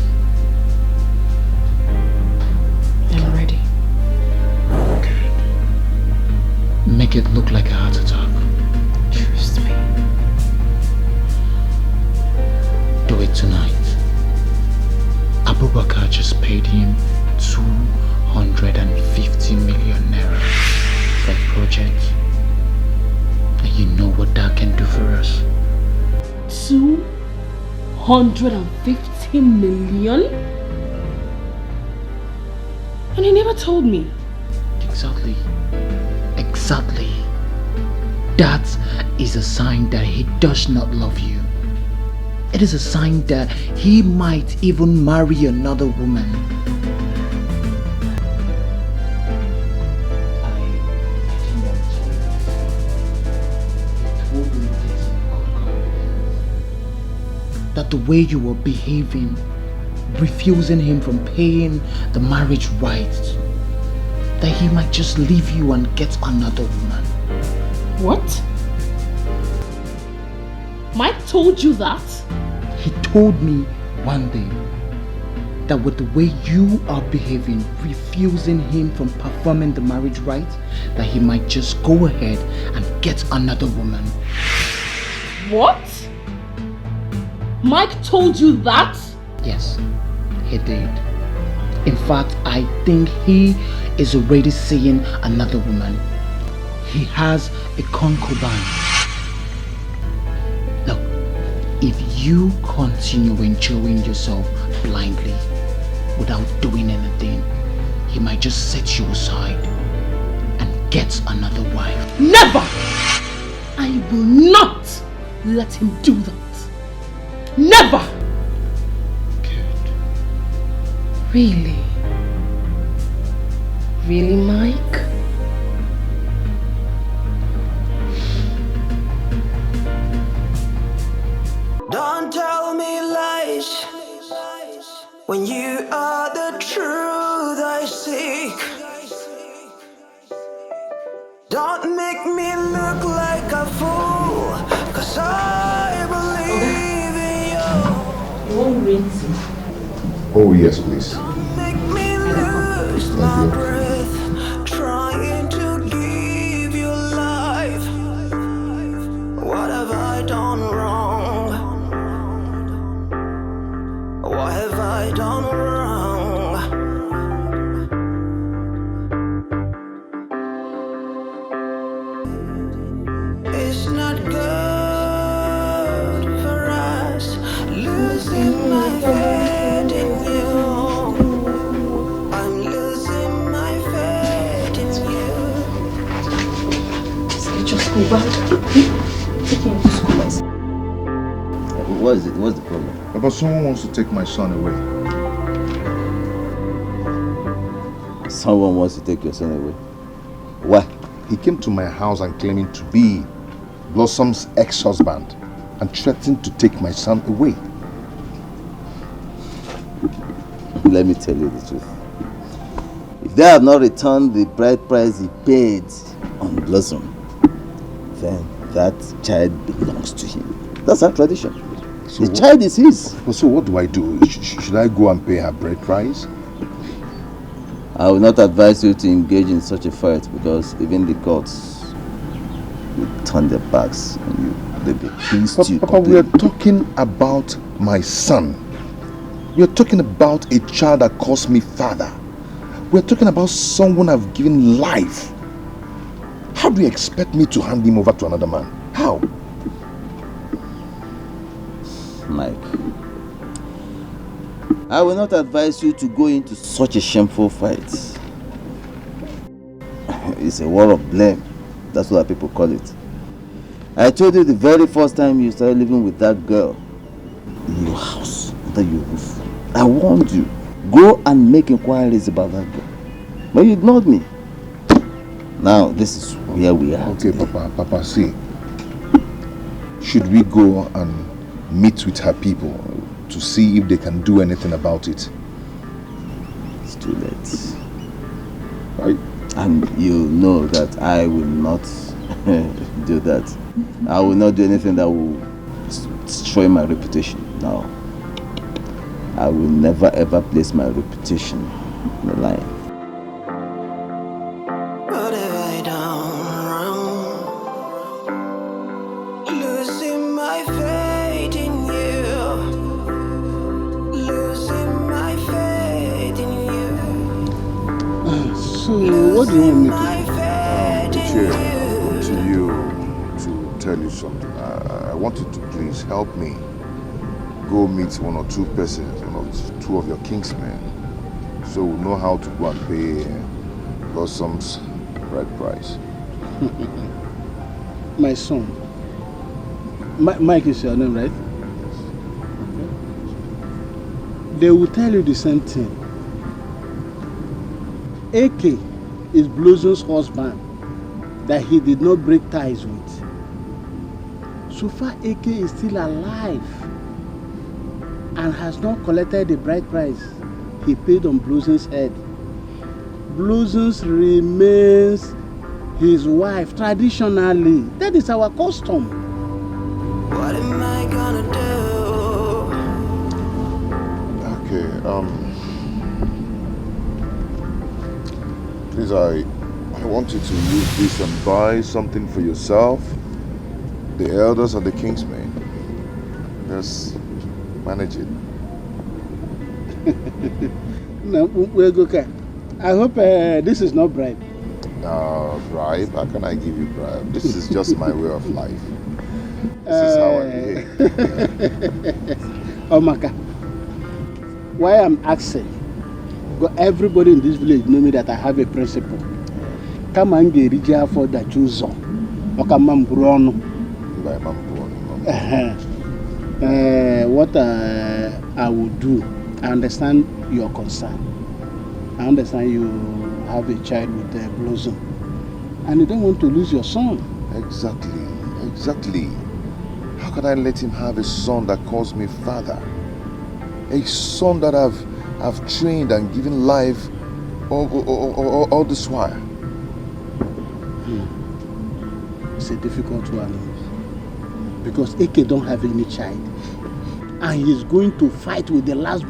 I'm ready. Make it look like a heart attack. Trust me. Do it tonight. Abubakar just paid him 250 million naira for the project. And you know what that can do for us. 250 million? And he never told me. Exactly. Exactly. That is a sign that he does not love you. It is a sign that he might even marry another woman. That the way you were behaving, refusing him from paying the marriage rights, that he might just leave you and get another woman. What? Mike told you that? He told me one day that with the way you are behaving, refusing him from performing the marriage rites, that he might just go ahead and get another woman. What? Mike told you that? Yes, he did. In fact, I think he is already seeing another woman. He has a concubine. Look, if you continue enjoying yourself blindly without doing anything, he might just set you aside and get another wife. Never! I will not let him do that. Never! Good. Really? Really, Mike? Don't tell me lies when you are the truth I seek. Don't make me look like a fool, 'cause I believe in you. You won't rinse it. Oh, yes, please. Don't make me lose my breath, trying to give you life. What have I done wrong? What have I done wrong? It's not good for us, losing my faith in you. I'm losing my faith in you. Just go back. Take him to school. What is it? What's the problem? But someone wants to take my son away. Someone wants to take your son away. Why? He came to my house and claiming to be Blossom's ex-husband and threatened to take my son away. Let me tell you the truth. If they have not returned the bride price he paid on Blossom, then that child belongs to him. That's our tradition. So the child is his. So what do I do? Should I go and pay her bride price? I will not advise you to engage in such a fight because even the gods will turn their backs on you. They'll be pleased to Papa, we are talking about my son. We are talking about a child that calls me father. We are talking about someone I've given life. How do you expect me to hand him over to another man? How? Mike, I will not advise you to go into such a shameful fight. It's a war of blame. That's what people call it. I told you the very first time you started living with that girl in your house, under your roof. I warned you. Go and make inquiries about that girl. But you ignored me. Now, this is where we are. Okay, today. Papa, see. Should we go and meet with her people to see if they can do anything about it? It's too late. Right? And you know that I will not do that. I will not do anything that will destroy my reputation. No. I will never ever place my reputation on the line. What have I done wrong? Losing my faith in you. Losing my faith in you. So, what do you want me to do? Chair, I've come to you to tell you something. I want you to please help me go meet one or two persons, two of your kingsmen, so we'll know how to go and pay Blossom's bride price. My son. Mike is your name, right? They will tell you the same thing. AK is Blossom's husband that he did not break ties with. So far, AK is still alive and has not collected the bride price he paid on Blossom's head. Blossom's remains his wife traditionally. That is our custom. What am I gonna do? Okay, please, I want you to use this and buy something for yourself, the elders and the kingsmen. Just manage it. No, we're okay. I hope this is not bribe. Bribe? How can I give you bribe? This is just my way of life. This is how I behave. Oh, Maka. Why I'm asking? Because everybody in this village know me that I have a principle. Come and get rich for the choose on. What I will do, I understand your concern. I understand you have a child with Blossom and you don't want to lose your son. Exactly. How can I let him have a son that calls me father? A son that I've trained and given life all this while. It's a difficult one because AK don't have any child and he's going to fight with the last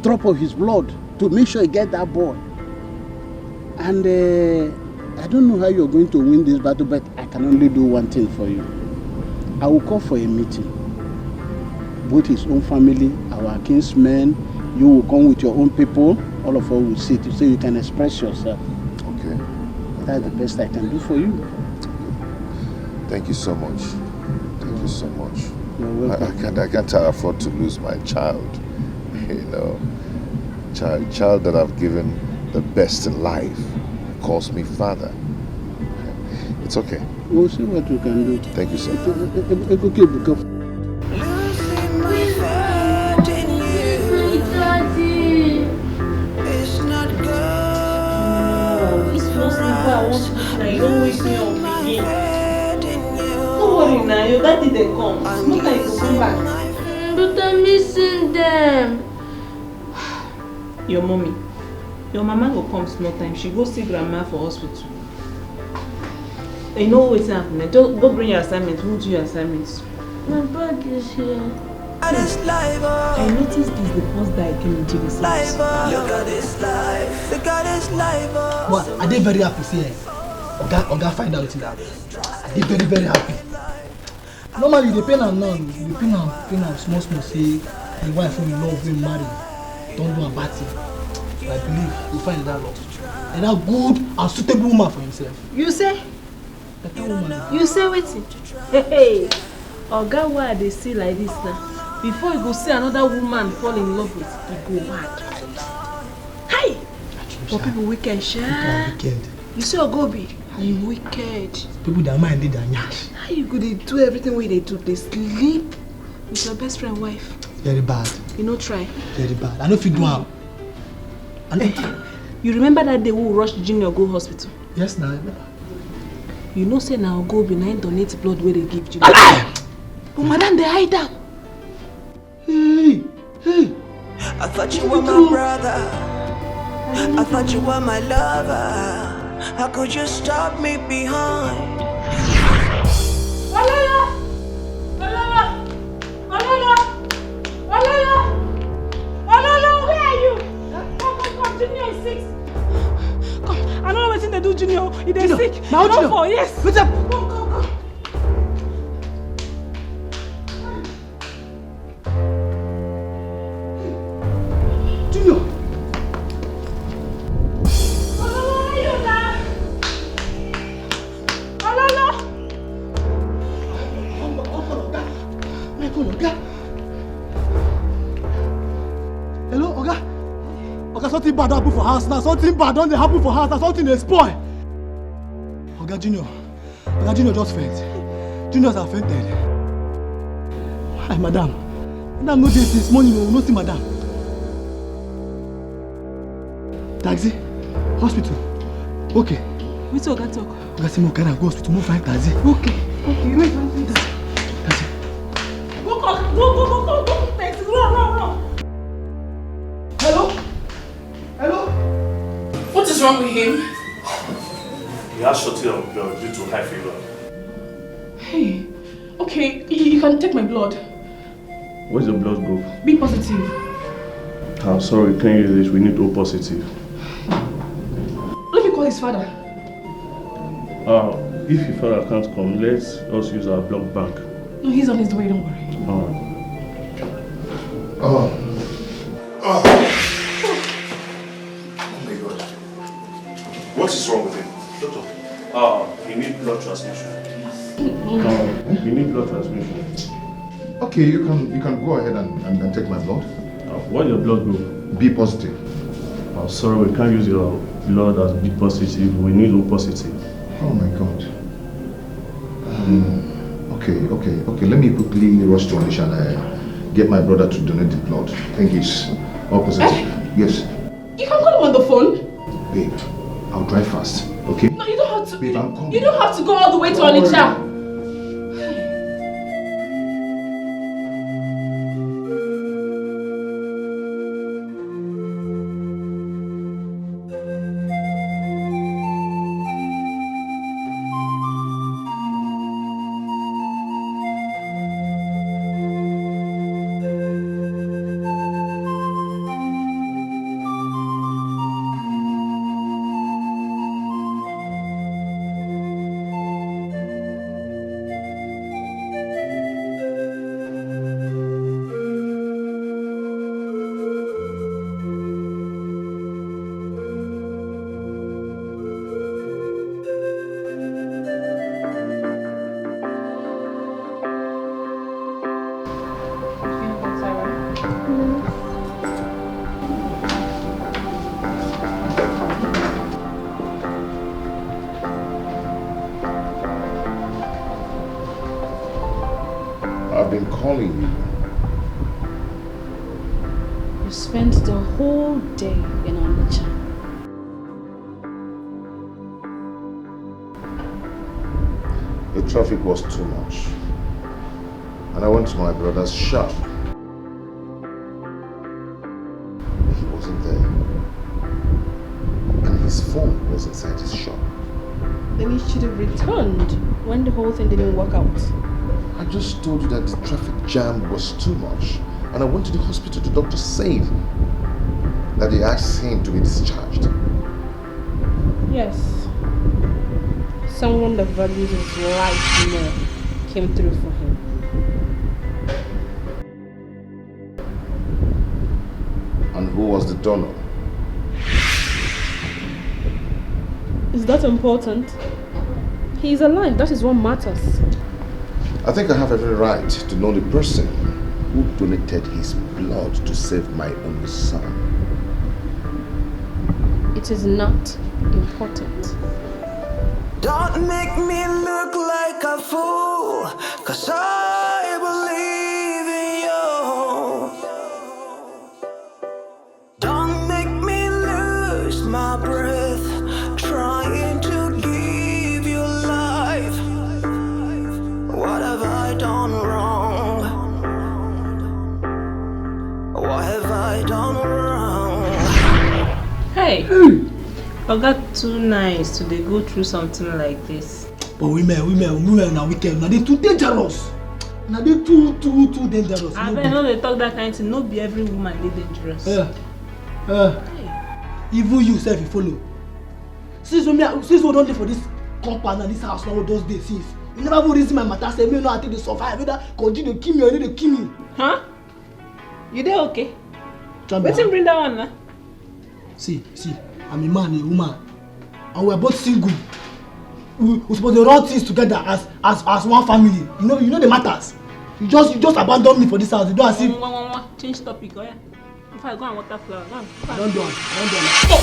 drop of his blood to make sure he get that boy. And I don't know how you're going to win this battle, but I can only do one thing for you. I will call for a meeting. Both his own family, our kinsmen, you will come with your own people, all of us will sit so you can express yourself. Okay. That's the best I can do for you. Thank you so much. Thank you so much. You're welcome. I can't afford to lose my child. Child that I've given the best in life calls me father. It's okay. We'll see what we can do. Thank you, sir. It's okay, because Losing my faith in you. Daddy. It's not good. It's not simple. I want to cry. Don't wake me up again. Don't worry now. Your daddy they come. It's not like to come back. But I'm missing them. Your mommy. Your mama will come small time. She go see grandma for hospital. You know what's happening. Just go bring your assignments. Who do your assignments? My bag is here. I noticed this the first day I came into this house. Look at this life. Look at this life. What? Are they very happy see? Oga find out in that. Are they very, very happy? Normally they pain am now. They pain am small say the wife who love him marry. Don't do a bad thing. I believe you find that love. And a good and suitable woman for himself. You say? Better woman. You say wetin? Hey, Oga, why they see like this now? Before you go see another woman fall in love with, you go mad. Hey! For people wicked, sha. Wicked. You see Ogobi? You wicked. People that mind they nyash. How you go? They do everything where they do. They sleep with your best friend wife. Very bad. You know, try. Very bad. I know if you do am. You remember that day we rushed Junior go hospital? Yes, now. You know, say now go behind donate blood where they give Junior. But madam, they hide them. Hey. I thought you were my brother. I thought you were my lover. How could you stop me behind? Olala! Where are you? Come, Junior is sick. Come, I don't know what they do, Junior. He is sick. Now, Junior. Yes. What's up? Come. Junior. Hello, Oga. Oga, something bad happen for house now. Something bad don't happen for house now. Something they spoil. Oga Junior just faint. Juniors have fainted. Hi, madam. Madam, no this morning. No see madam. Taxi, hospital. Okay. Which Oga talk? Oga say, can I go hospital? Move find taxi. Okay. You wait. Taxi. Go. Taxi. Run. Hello? What is wrong with him? He has shortage of blood due to high fever. Hey, okay, you can take my blood. What's the blood group? B positive. I'm sorry, we can't use this. We need O positive. Let me call his father. If your father can't come, let's also use our blood bank. No, he's on his way, don't worry. Oh my God. What is wrong with him? Doctor, he needs blood transfusion. He needs blood transfusion. Okay, you can go ahead and take my blood. What's your blood group? B positive. Sorry, we can't use your blood as B positive. We need O positive. Oh my God. Okay. Let me quickly rush to Anisha and get my brother to donate the blood. I think he's O positive. Yes. You can call him on the phone. Babe, I'll drive fast. Okay? No, you don't have to. Babe, I'm coming. You don't have to go all the way to Onitsha. I've been calling you. You spent the whole day in Onitsha. The traffic was too much. And I went to my brother's shop. He wasn't there. And his phone was inside his shop. Then you should have returned when the whole thing didn't work out. I just told you that the traffic jam was too much. And I went to the hospital. The doctor said that they asked him to be discharged. Yes. Someone that values his life more came through for him. And who was the donor? Is that important? He is alive, that is what matters. I think I have every right to know the person who donated his blood to save my only son. It is not important. Don't make me look like a fool, 'cause I believe in you. Don't make me lose my breath, trying to give you life. What have I done wrong? What have I done wrong? Hey! I got too nice to they go through something like this. But women are wicked. Now they too dangerous. Now they too dangerous. I know they talk that kind of thing. Not be every woman they dangerous. Even you self you follow. Since we don't live for this compound and this house now those days since. You never even reason my matter. Say me no I take the survive. Whether continue to kill me or they kill me. Huh? You there okay? What's him bring that one now? See, I'm a man, a woman, and we're both single. We're supposed to run things together as one family. You know the matters. You just abandon me for this house. You don't see. Change topic, oh yeah. If I go and water flower, go on. Don't do it. Oh,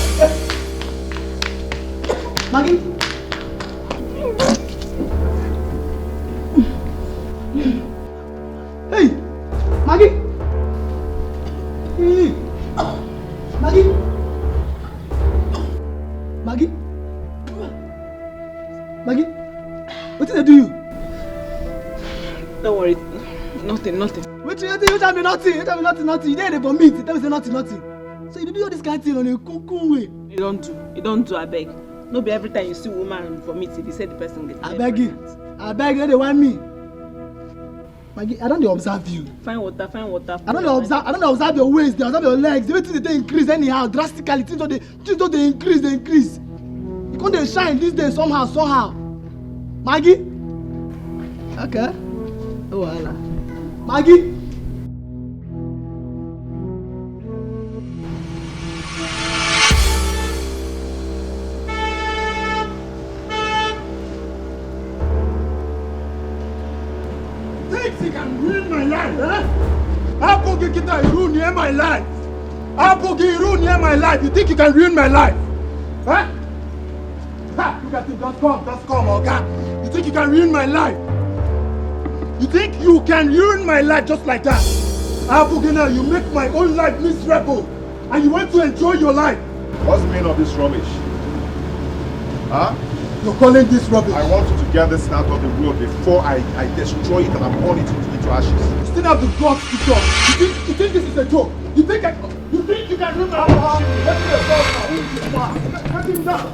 Maggie. Hey, Maggie. Hey, Maggie. Maggie, what did I do you? Don't worry, nothing. What you tell me nothing? You tell me nothing. You didn't vomit. You tell me nothing. So you do all this kind of thing on a cool way. You don't do. I beg. No be every time you see woman vomit, if you say the person gets. I beg you, they want me. Maggie, I don't observe you. Find water. I don't observe your waist. They observe your legs. The way things they increase anyhow drastically. Things don't they increase. You can't shine these days somehow. Maggie? Okay. Oh, Allah. Maggie? Thinks he can ruin my life, eh? How could you get that ruin near my life? You think you can ruin my life? Huh? Ha! Look at him, just come, okay? You think you can ruin my life? You think you can ruin my life just like that? Abugina, you make my own life miserable, and you want to enjoy your life. What's the meaning of this rubbish? Huh? You're calling this rubbish? I want you to get this out of the road before I destroy it and I burn it into ashes. You still have the guts to talk. You think this is a joke? You think you can ruin my life? Let him down.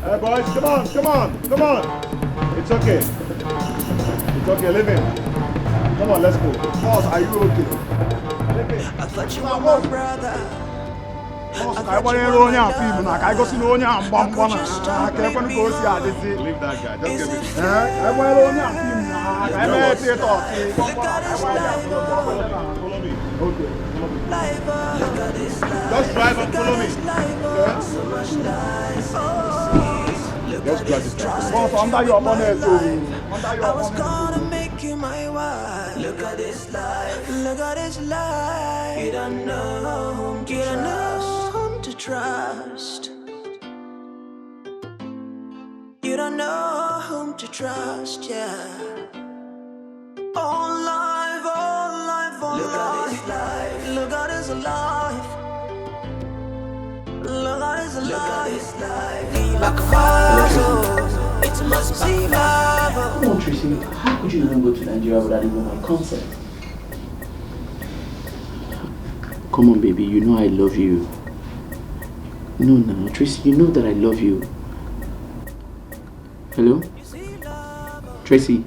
Hey boys, come on. It's okay, leave him. Come on, let's go. Boss, are you okay? I thought you were my brother. Leave that guy, just give me. Okay. Just drive and follow me. Let's drive this car. Boss, under your bonnet too. I was gonna make you my wife. Look at this life. You don't know whom to trust. You don't know whom to trust, yeah. All life. Look at this life. Look at this life. Like a puzzle. It must be love. Come on, Tracy. How could you even go to Nigeria without even my consent? Come on, baby. You know I love you. No, Tracy. You know that I love you. Hello? Tracy?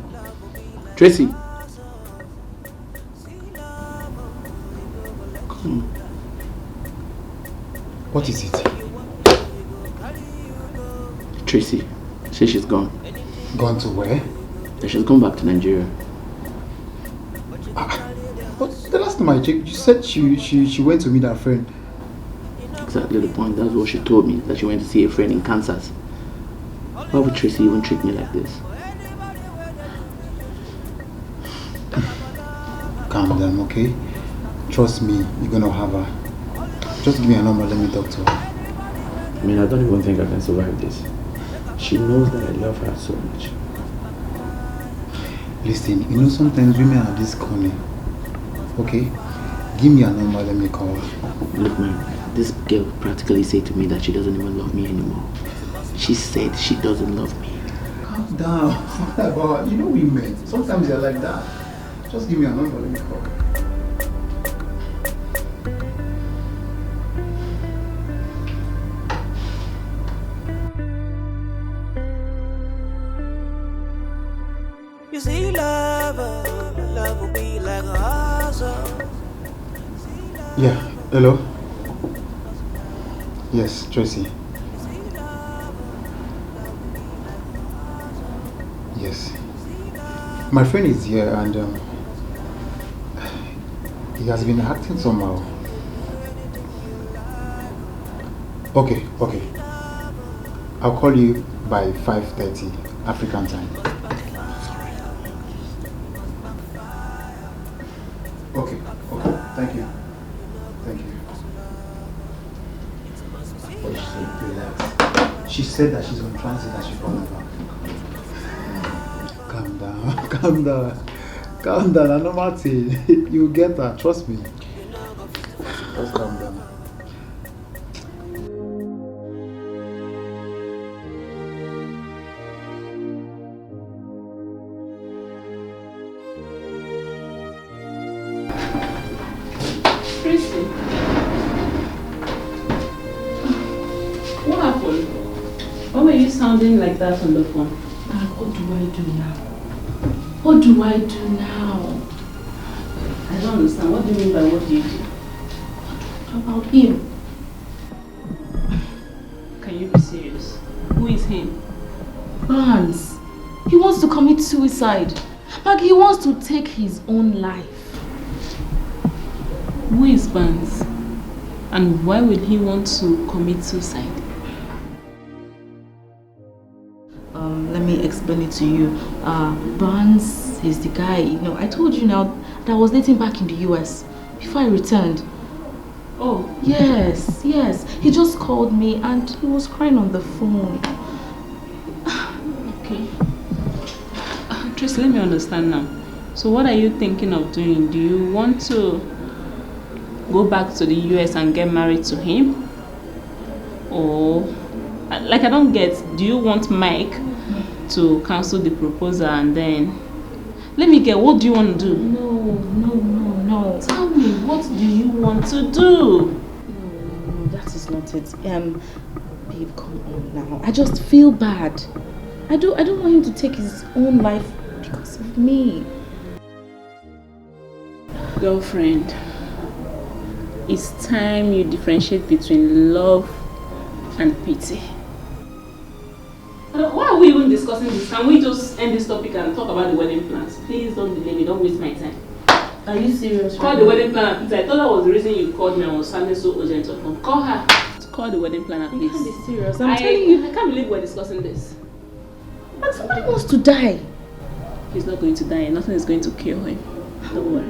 Come. What is it? Tracy says she's gone. Gone to where? She's gone back to Nigeria. But the last time I checked, you said she went to meet her friend. Exactly the point. That's what she told me, that she went to see a friend in Kansas. Why would Tracy even treat me like this? Calm down, okay? Trust me, you're gonna have her. Just give me a number, let me talk to her. I mean, I don't even think I can survive this. She knows that I love her so much. Listen, you know sometimes women are this cunning. Okay? Give me a number, let me call her. Look, man, this girl practically said to me that she doesn't even love me anymore. She said she doesn't love me. Calm down. But you know women, sometimes they're like that. Just give me a number, let me call her. You see, love will be like a hustle. Yeah, hello? Yes, Tracy. Yes. My friend is here and he has been acting somehow. Okay. I'll call you by 5:30 African time. Okay. Thank you. What did she say? Relax. She said that she's on transit and she's calling back. Calm down. I know Marty. You'll get her. Trust me. Just calm down. Tracy, what happened? Why were you sounding like that on the phone? What do I do now? What do I do now? I don't understand. What do you mean by what do you do? About him. Can you be serious? Who is him? Barnes. He wants to commit suicide. Like he wants to take his own life. Who is Barnes? And why would he want to commit suicide? Let me explain it to you. Barnes is the guy, I told you now that I was dating back in the US before I returned. Oh. Yes. He just called me and he was crying on the phone. Okay. Tracy, let me understand now. So what are you thinking of doing? Do you want to go back to the US and get married to him? Or, like, I don't get, do you want Mike to cancel the proposal and then... Let me get, what do you want to do? No. Tell me, what do you want to do? No, that is not it. Babe, come on now. I just feel bad. I don't want him to take his own life because of me. Girlfriend, it's time you differentiate between love and pity. Why are we even discussing this? Can we just end this topic and talk about the wedding plans? Please don't delay me, don't waste my time. Are you serious? Call the wedding planner, please. I thought that was the reason you called me and was sounding so urgent of phone. Call her. Call the wedding planner, please. You can't be serious. I'm telling you. I can't believe we're discussing this. But somebody wants to die. He's not going to die. Nothing is going to kill him. Don't worry.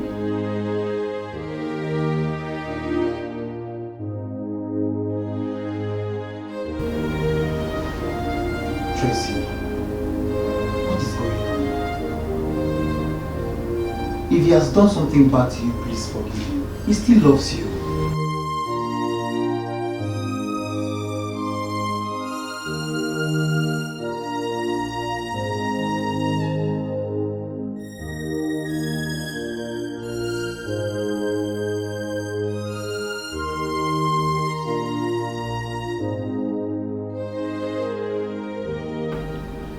Tracy, what is going on? If he has done something bad to you, please forgive him. He still loves you.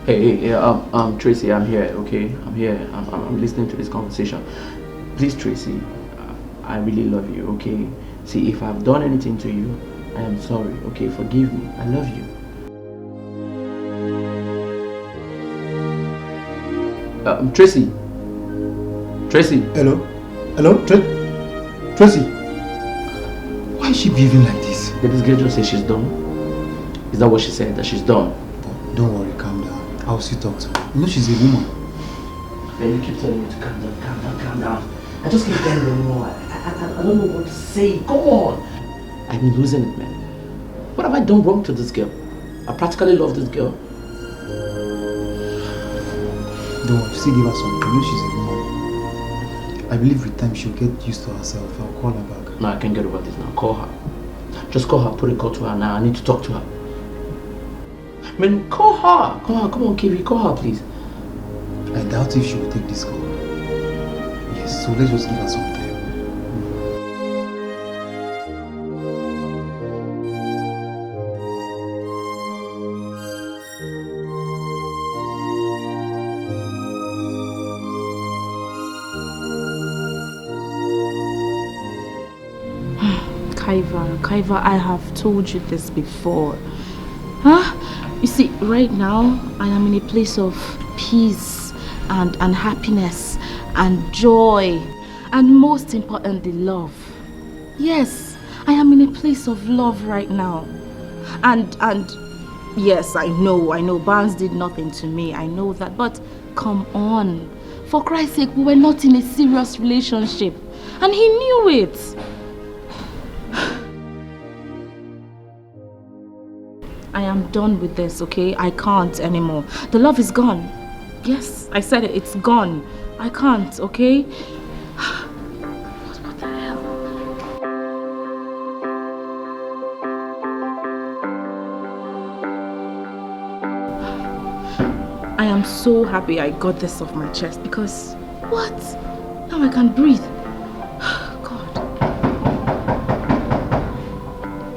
Hey, Tracy, I'm here, okay? I'm here. I'm listening to this conversation. Please, Tracy, I really love you, okay? See, if I've done anything to you, I am sorry, okay? Forgive me. I love you. Tracy. Hello? Tracy? Why is she behaving like this? Did this girl just say she's done? Is that what she said, that she's done? Don't worry, calm down. I'll still talk to her. You know she's a woman. Then you keep telling me to calm down. I just keep telling you more. I don't know what to say. Go on. I I'm losing it, man. What have I done wrong to this girl? I practically love this girl. Don't worry, still give her some. I know she's a woman. I believe with time she'll get used to herself. I'll call her back. No, I can't get over this now. Call her. Just call her, put a call to her now. I need to talk to her. Man, call her. Call her. Come on, Kiwi. Call her, please. I doubt if she will take this call. Yes, so let's just give her some time. Kaiva, I have told you this before. Huh? You see, right now, I am in a place of peace and happiness and joy and most importantly, love. Yes, I am in a place of love right now. And yes, I know, Barnes did nothing to me. I know that, but come on. For Christ's sake, we were not in a serious relationship. And he knew it. I am done with this, okay? I can't anymore. The love is gone. Yes, I said it. It's gone. I can't, okay? What the hell? I am so happy I got this off my chest because... What? Now I can breathe. God.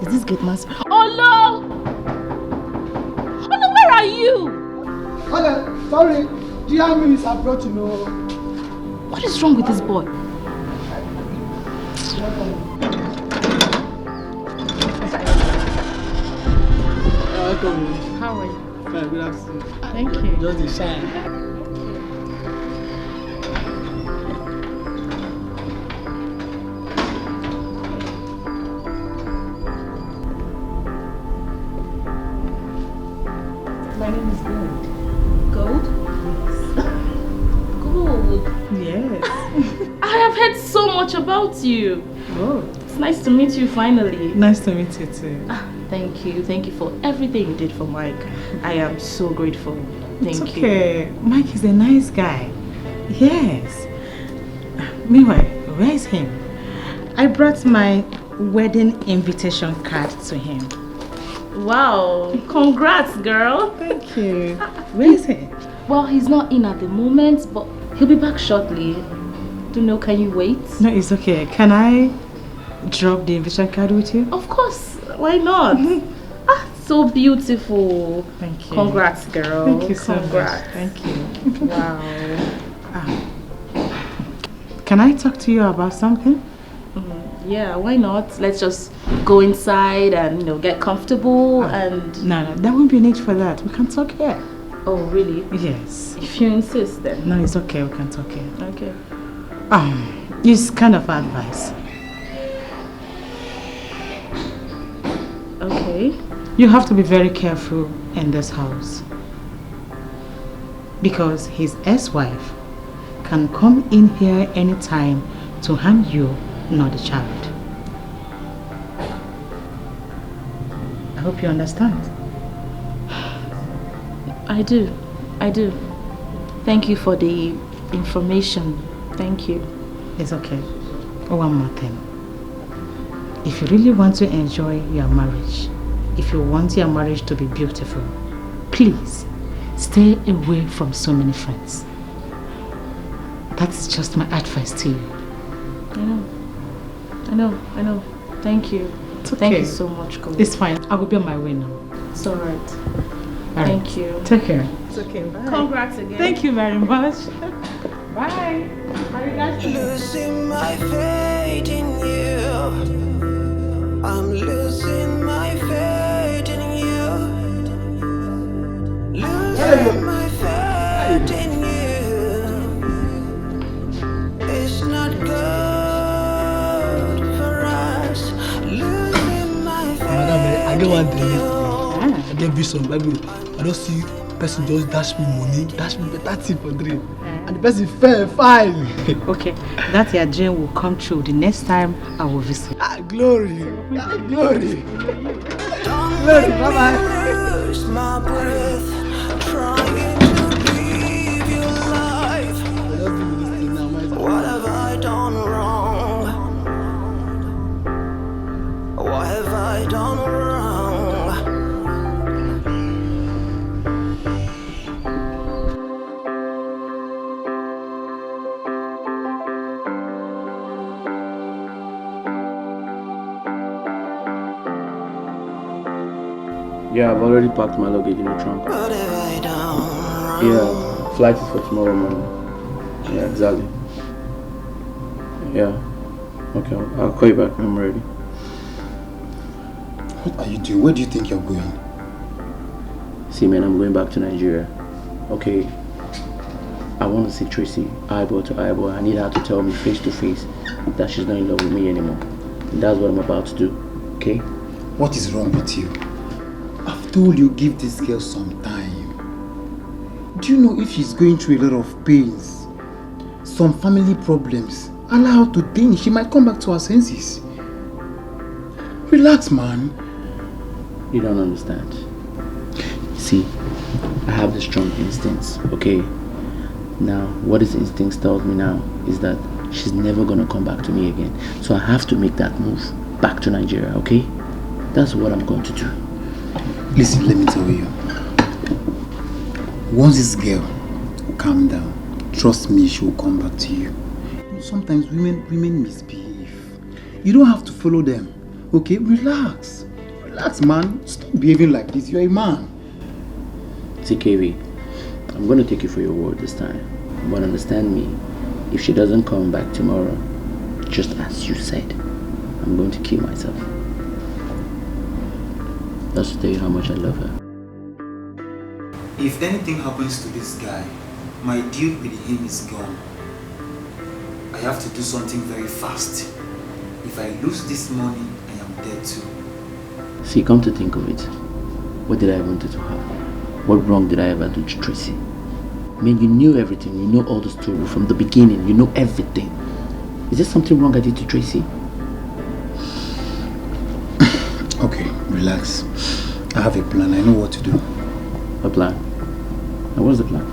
Is this gate master? Oh no! Where are you? Okay, sorry. GR is approaching. What is wrong with this boy? Welcome. How are you? Fine, good afternoon. Thank you. Just a shine. My name is Gold. Gold? Gold. Yes. I have heard so much about you. Oh. It's nice to meet you finally. Nice to meet you too. Thank you. Thank you for everything you did for Mike. I am so grateful. Thank you. Okay. Mike is a nice guy. Yes. Meanwhile, where is him? I brought my wedding invitation card to him. Wow. Congrats, girl. Thank you. Where is he? Well, he's not in at the moment, but he'll be back shortly. Don't know, can you wait? No, it's okay. Can I drop the invitation card with you? Of course. Why not? So beautiful. Thank you. Congrats, girl. Thank you so Congrats. much. Thank you. Wow. Can I talk to you about something? Yeah, why not? Let's just go inside and, get comfortable and... No, there won't be need for that. We can talk here. Oh, really? Yes. If you insist, then. No, it's okay. We can talk here. Okay. It's kind of advice. Okay. You have to be very careful in this house. Because his ex-wife can come in here anytime to harm you, not the child. I hope you understand. I do. Thank you for the information. Thank you. It's okay. One more thing. If you really want to enjoy your marriage, if you want your marriage to be beautiful, please stay away from so many friends. That's just my advice to you. I know. Thank you. It's okay. Thank you so much, Gold. It's fine. I will be on my way now. It's alright. Alright. Thank you. Take care. It's okay. Bye. Congrats again. Thank you very much. Bye. Losing my faith in you. I'm losing my faith in you. Losing my faith in you. It's not good for us. Losing my faith. Madam, I get one thing. I get vision, baby. I don't see person just dash me money, dash me better thing for dream. And the person fell fine. Okay, that your dream will come true the next time I will visit. Glory. Glory. Glory, bye-bye. Lose my breath, trying to breathe your life. What have I done wrong? What have I done wrong? Yeah, I've already packed my luggage in the trunk. What have I done? Yeah, flight is for tomorrow morning. Yeah, exactly. Yeah. Okay, I'll call you back when I'm ready. What are you doing? Where do you think you're going? See, man, I'm going back to Nigeria. Okay. I want to see Tracy eyeball to eyeball. I need her to tell me face to face that she's not in love with me anymore. And that's what I'm about to do. Okay? What is wrong with you? I've told you give this girl some time. Do you know if she's going through a lot of pains, some family problems, allow her to think she might come back to her senses. Relax, man. You don't understand. See, I have the strong instincts, okay? Now, what this instinct tells me now is that she's never gonna come back to me again. So I have to make that move back to Nigeria, okay? That's what I'm going to do. Listen, let me tell you. Once this girl will calm down, trust me, she will come back to you. Sometimes women misbehave. You don't have to follow them. Okay, relax. Relax, man. Stop behaving like this. You're a man. See, KV, I'm going to take you for your word this time. But understand me, if she doesn't come back tomorrow, just as you said, I'm going to kill myself. That's to tell you how much I love her. If anything happens to this guy, my deal with him is gone. I have to do something very fast. If I lose this money, I am dead too. See, come to think of it, what did I want it to happen? What wrong did I ever do to Tracy? I mean, you knew everything. You know all the story from the beginning. You know everything. Is there something wrong I did to Tracy? Okay, relax. I have a plan. I know what to do. A plan? And what's the plan?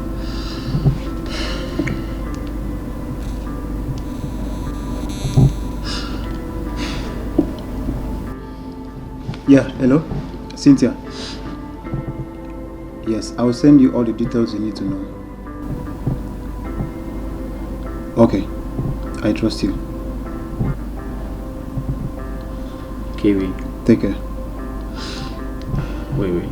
Yeah, hello? Cynthia. Yes, I will send you all the details you need to know. Okay, I trust you. KV. Take care. Wait.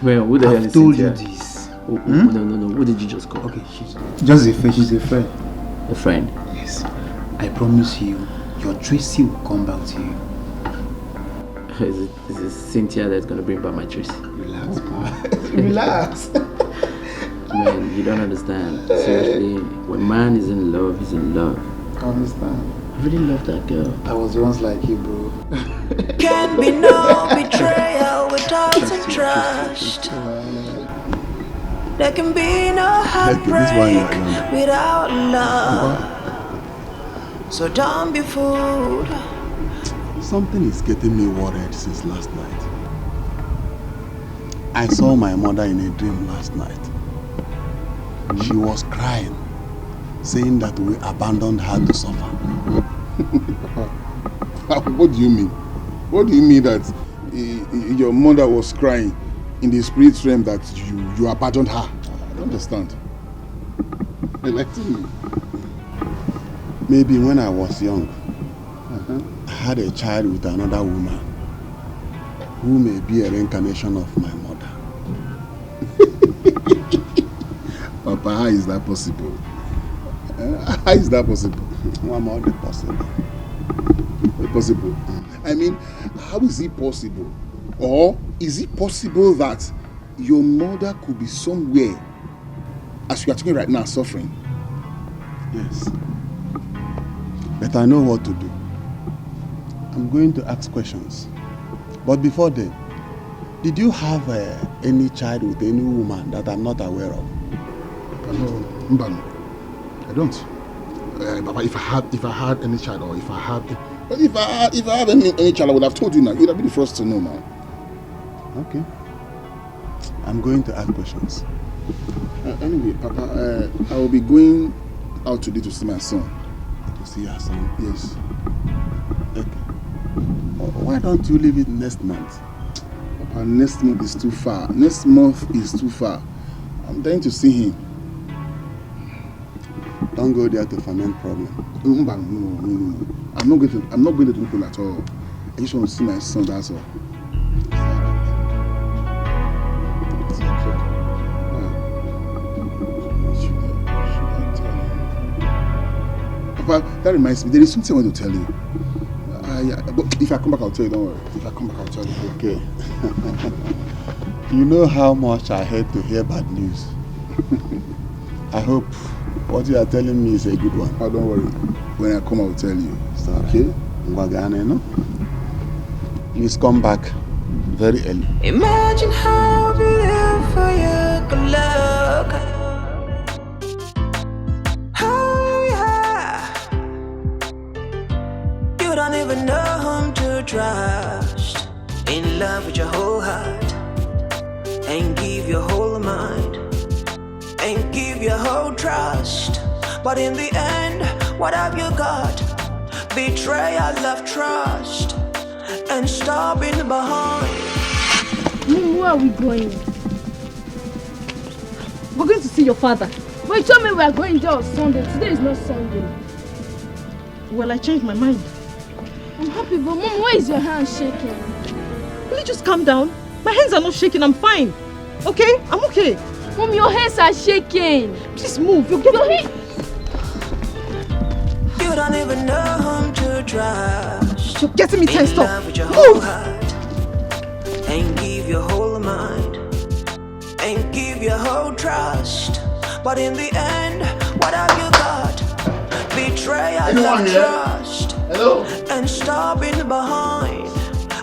Well, who the hell is I've told Cynthia? you this. No. Who did you just call? Okay, just a friend. She's a friend. A friend? Yes. I promise you, your Tracy will come back to you. Is it Cynthia that's gonna bring back my Tracy? Relax, man. Relax. Man, you don't understand. Seriously, when man is in love, he's in love. I understand. I really love that girl. I was once like you, bro. Can be no betrayal without some trust. There can be no heartbreak without love. So don't be fooled. Something is getting me worried since last night. I saw my mother in a dream last night. She was crying, saying that we abandoned her to suffer. What do you mean? What do you mean that your mother was crying in the spirit realm that you abandoned her? I don't understand. Enlighten me. Maybe when I was young, I had a child with another woman who may be a reincarnation of my mother. Papa, how is that possible? How is that possible? What possible? Possible. I mean, how is it possible? Or is it possible that your mother could be somewhere, as you are talking right now, suffering? Yes. But I know what to do. I'm going to ask questions. But before then, Did you have any child with any woman that I'm not aware of? No, Mbano. I don't. Papa, if I had any child, or if I have any child, I would have told you now. You'd have been the first to know now. Okay. I'm going to ask questions. Anyway, Papa, I will be going out today to see my son. To see your son? Yes. Okay. Why don't you leave it next month? Papa, next month is too far. Next month is too far. I'm dying to see him. Don't go there to ferment problem. No. I'm not going to the people at all. I just want to see my son, that's all. Papa, that reminds me, there is something I want to tell you. But if I come back, I'll tell you, don't worry. If I come back, I'll tell you. Okay. You know how much I hate to hear bad news. I hope what you are telling me is a good one. Oh, don't worry. When I come, I will tell you. Okay? Please come back very early. Imagine how beautiful you could look. Oh yeah. You don't even know whom to trust. In love with your whole heart. And give your whole mind. And give your whole trust. But in the end, what have you got? Betrayal of trust. And stopping behind. Mom, where are we going? We're going to see your father. But you told me we are going there on Sunday. Today is not Sunday. Well, I changed my mind. I'm happy, but Mom, why is your hand shaking? Will you just calm down? My hands are not shaking. I'm fine. Okay? I'm okay. Mom, your hands are shaking. Please move. You're getting me. You don't even know whom to trust. You're getting me tensed up. Move! And give your whole mind. And give your whole trust. But in the end, what have you got? Betrayal of trust. Hello? And stopping behind.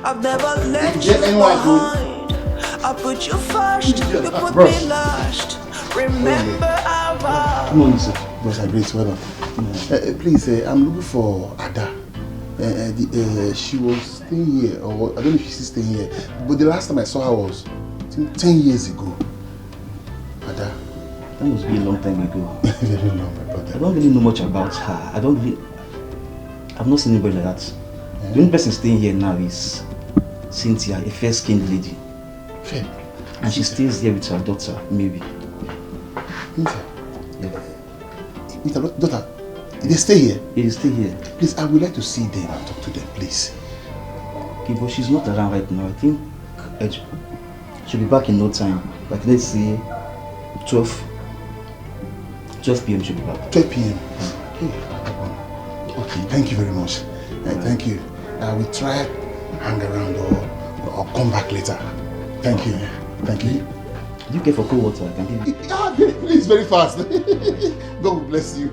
I've never let you behind. I put you first, you put me last. Remember our vow. Come on, sir. Boss, I great, well done. Please, I'm looking for Ada. She was staying here, or I don't know if she's staying here. But the last time I saw her was 10 years ago. Ada. That must be a long time ago. Very long, my brother. I don't really know much about her. I've not seen anybody like that. Yeah. The only person staying here now is Cynthia, a fair-skinned lady. Fair? And she stays here with her daughter, maybe. Cynthia? Yeah. With her daughter? They stay here? Yeah, they stay here. Please, I would like to see them and talk to them, please. Okay, but she's not around right now. I think she'll be back in no time. Like, let's say 12 p.m. she'll be back. 12 p.m. Okay, thank you very much. Thank you. I will try and hang around or come back later. Thank you. Thank you. Do you care for cold water? I can give you. Please, very fast. God bless you.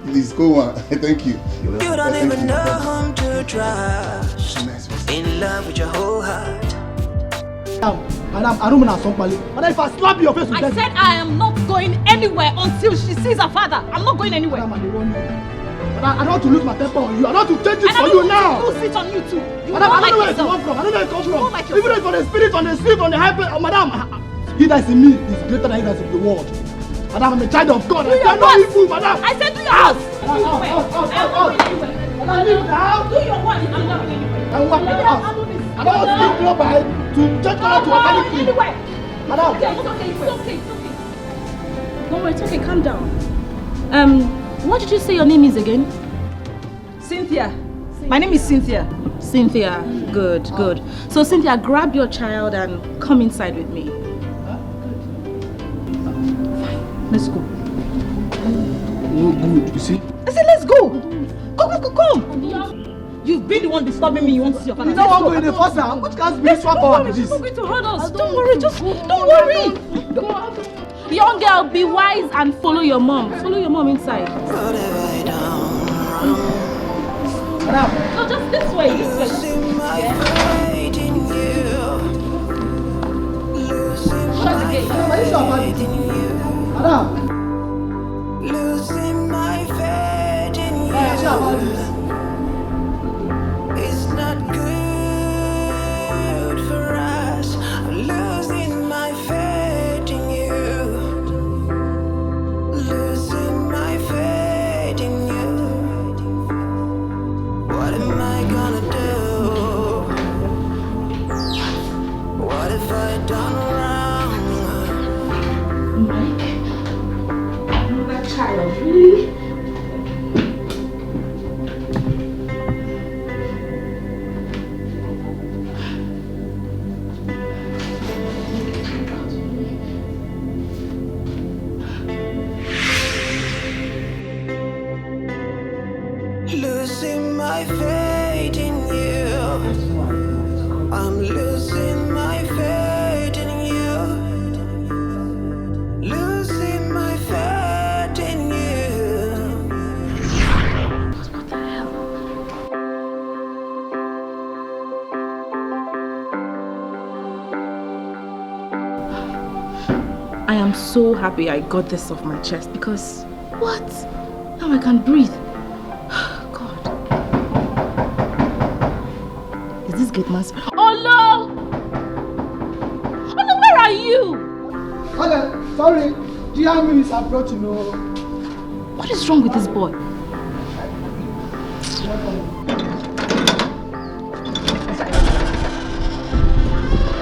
Please, go on. Thank you. You don't even know whom to trust. In love with your whole heart. Madam, I don't know somebody. But if I slap your face with I said I am not going anywhere until she sees her father. I'm not going anywhere. Madam, I don't want to lose my temper on you. I don't want to change it for you now. I don't want to lose it on you too. Madam, I don't know where it come from. I don't know where it come from. Even though it's for the spirit, on the sleep, on the high place. Madam, he that is in me is greater than he that is in the world. Madam, I'm a child of God. I cannot evil, madam. I said do your house. I'm not going anywhere. Madam, leave the house. Do your one. I'm not going anywhere. I want the house. I don't want to sleep nearby to just go out to a panic free. Madam. It's okay. Don't worry, it's okay. Calm down. What did you say your name is again? Cynthia. My name is Cynthia. Cynthia. Good. So Cynthia, grab your child and come inside with me. Let's go. No good, you see? I said let's go. Come. You've been the one disturbing me. You want to see your father. You don't want to go in the first now. Which can't be swap power to this? She's not going to hurt us. Don't worry. Don't worry. Young girl, be wise and follow your mom. Follow your mom inside. No, just this way. again. Madam. Losing my faith in you. It's not good for us. I'm losing my faith in you. Losing my faith in you. What am I gonna do? What have I done wrong? Mike, that child, really? Losing my faith in you. I'm losing my faith in you. Losing my faith in you. What the hell? I am so happy I got this off my chest because what? Now I can breathe. God. Is this gate man? Oh no! Oh no, where are you? Okay, sorry. GM is approaching. What is wrong with this boy?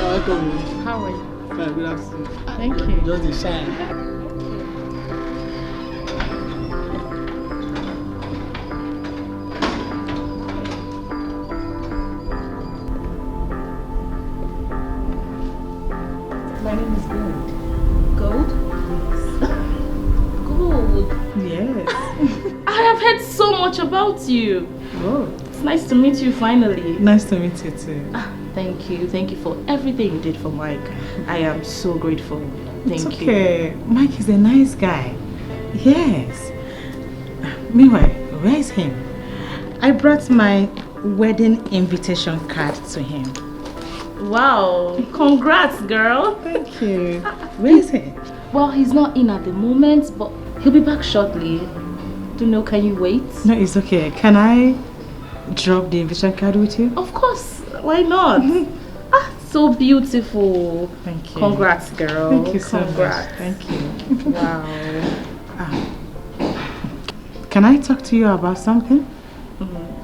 Welcome. How are you? Fine, good afternoon. Thank you. Just a shine. My name is Gold. Gold? Gold. Yes. I have heard so much about you. Oh. It's nice to meet you finally. Nice to meet you too. Thank you. Thank you for everything you did for Mike. I am so grateful. Thank It's okay. Mike is a nice guy. Yes. Meanwhile, where is him? I brought my wedding invitation card to him. you. Wow. Congrats, girl. Thank you. Where is he? Well, he's not in at the moment, but he'll be back shortly. Don't know, can you wait? No, it's okay. Can I drop the invitation card with you? Of course. Why not? So beautiful. Thank you. Congrats, girl. Thank you so Congrats. much. Thank you. Wow. Can I talk to you about something?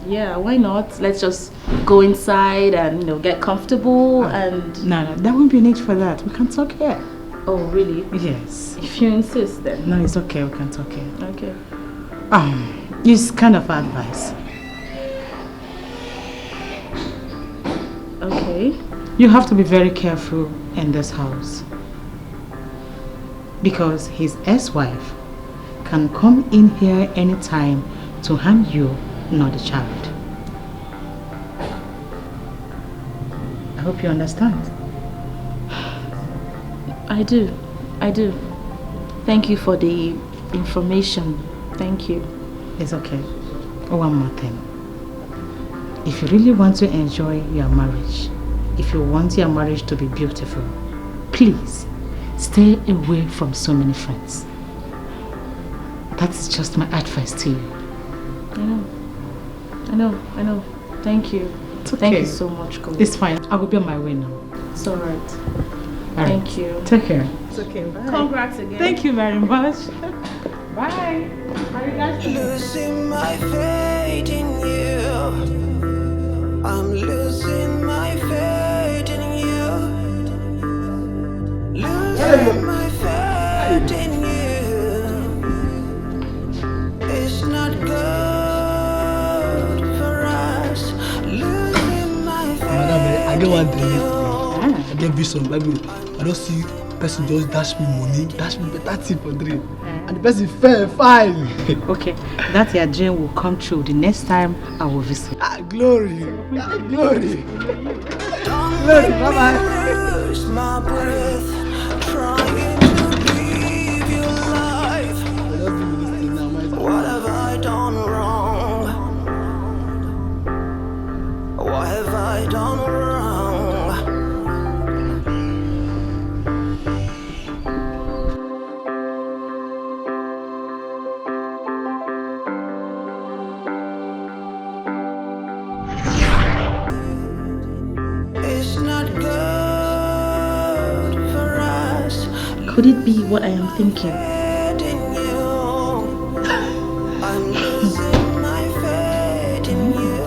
Yeah, why not? Let's just go inside and, get comfortable and... No, there won't be a need for that. We can talk here. Oh, really? Yes. If you insist, then. No, it's okay. We can talk here. Okay. It's kind of advice. Okay. You have to be very careful in this house. Because his ex-wife can come in here anytime to harm you, not the child. I hope you understand. I do. Thank you for the information. Thank you. It's okay. One more thing. If you really want to enjoy your marriage, if you want your marriage to be beautiful, please stay away from so many friends. That's just my advice to you. I know. Thank you. It's okay. Thank you so much, Gold. It's fine. I will be on my way now. It's alright. All Thank right. you. Take care. It's okay. Bye. Congrats again. Thank you very much. Bye. Losing my faith in you. I'm losing my faith in you. Losing my faith in you. It's not good for us. Losing my faith. Madam, I get one thing yesterday. I get vision, Bible. I don't see person just dash me money, dash me better thing for drink. And the person fell fine. Okay, that your dream will come true the next time I will visit. Glory. Glory. Glory, bye-bye. Lose my breath, trying to live your life. What have I done wrong? What have I done wrong? be what I am thinking. I'm losing my faith in you.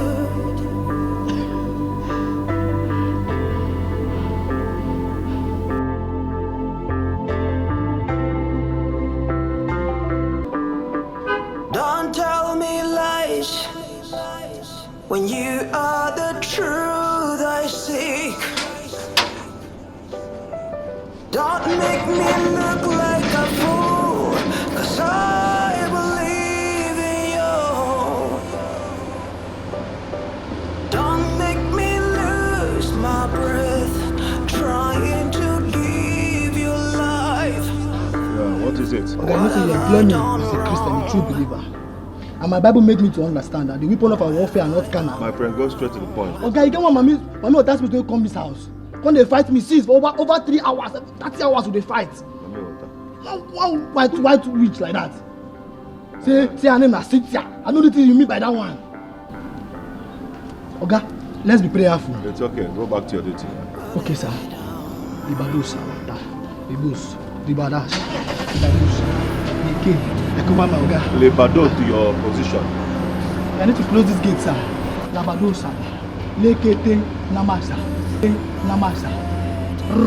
Don't tell me lies when you are the truth I seek. Don't make me look like a fool, 'cause I believe in you. Don't make me lose my breath, trying to give you life. Yeah, what is it? Okay, listen, you employ me as a Christian, a true believer. And my Bible made me to understand that the weapon of our warfare are not carnal. My friend, go straight to the point. Okay, you get what mommy will ask me to come to this house. When they fight me, since for over 3 hours, 30 hours will they fight. Why to reach like that? Say her name is Cynthia. I know the thing you mean by that one. Okay, let's be prayerful. It's okay, go back to your duty. Okay, sir. Libados, Libos, Libadas, Libadus, Nike, Ekobama, Oga. Lebado to your position. I need to close this gate, sir. Labadosa, Lekete, Namasa, Namasa,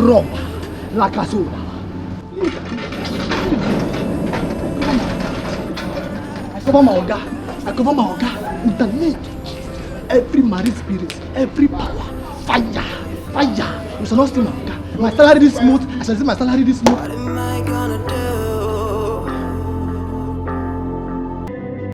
Rob, Lakasoba. I cover my Oga. With the need. Every married spirit, every power, fire. You shall not steal my Oga. My salary this month, I shall see my salary this month. What am I gonna do?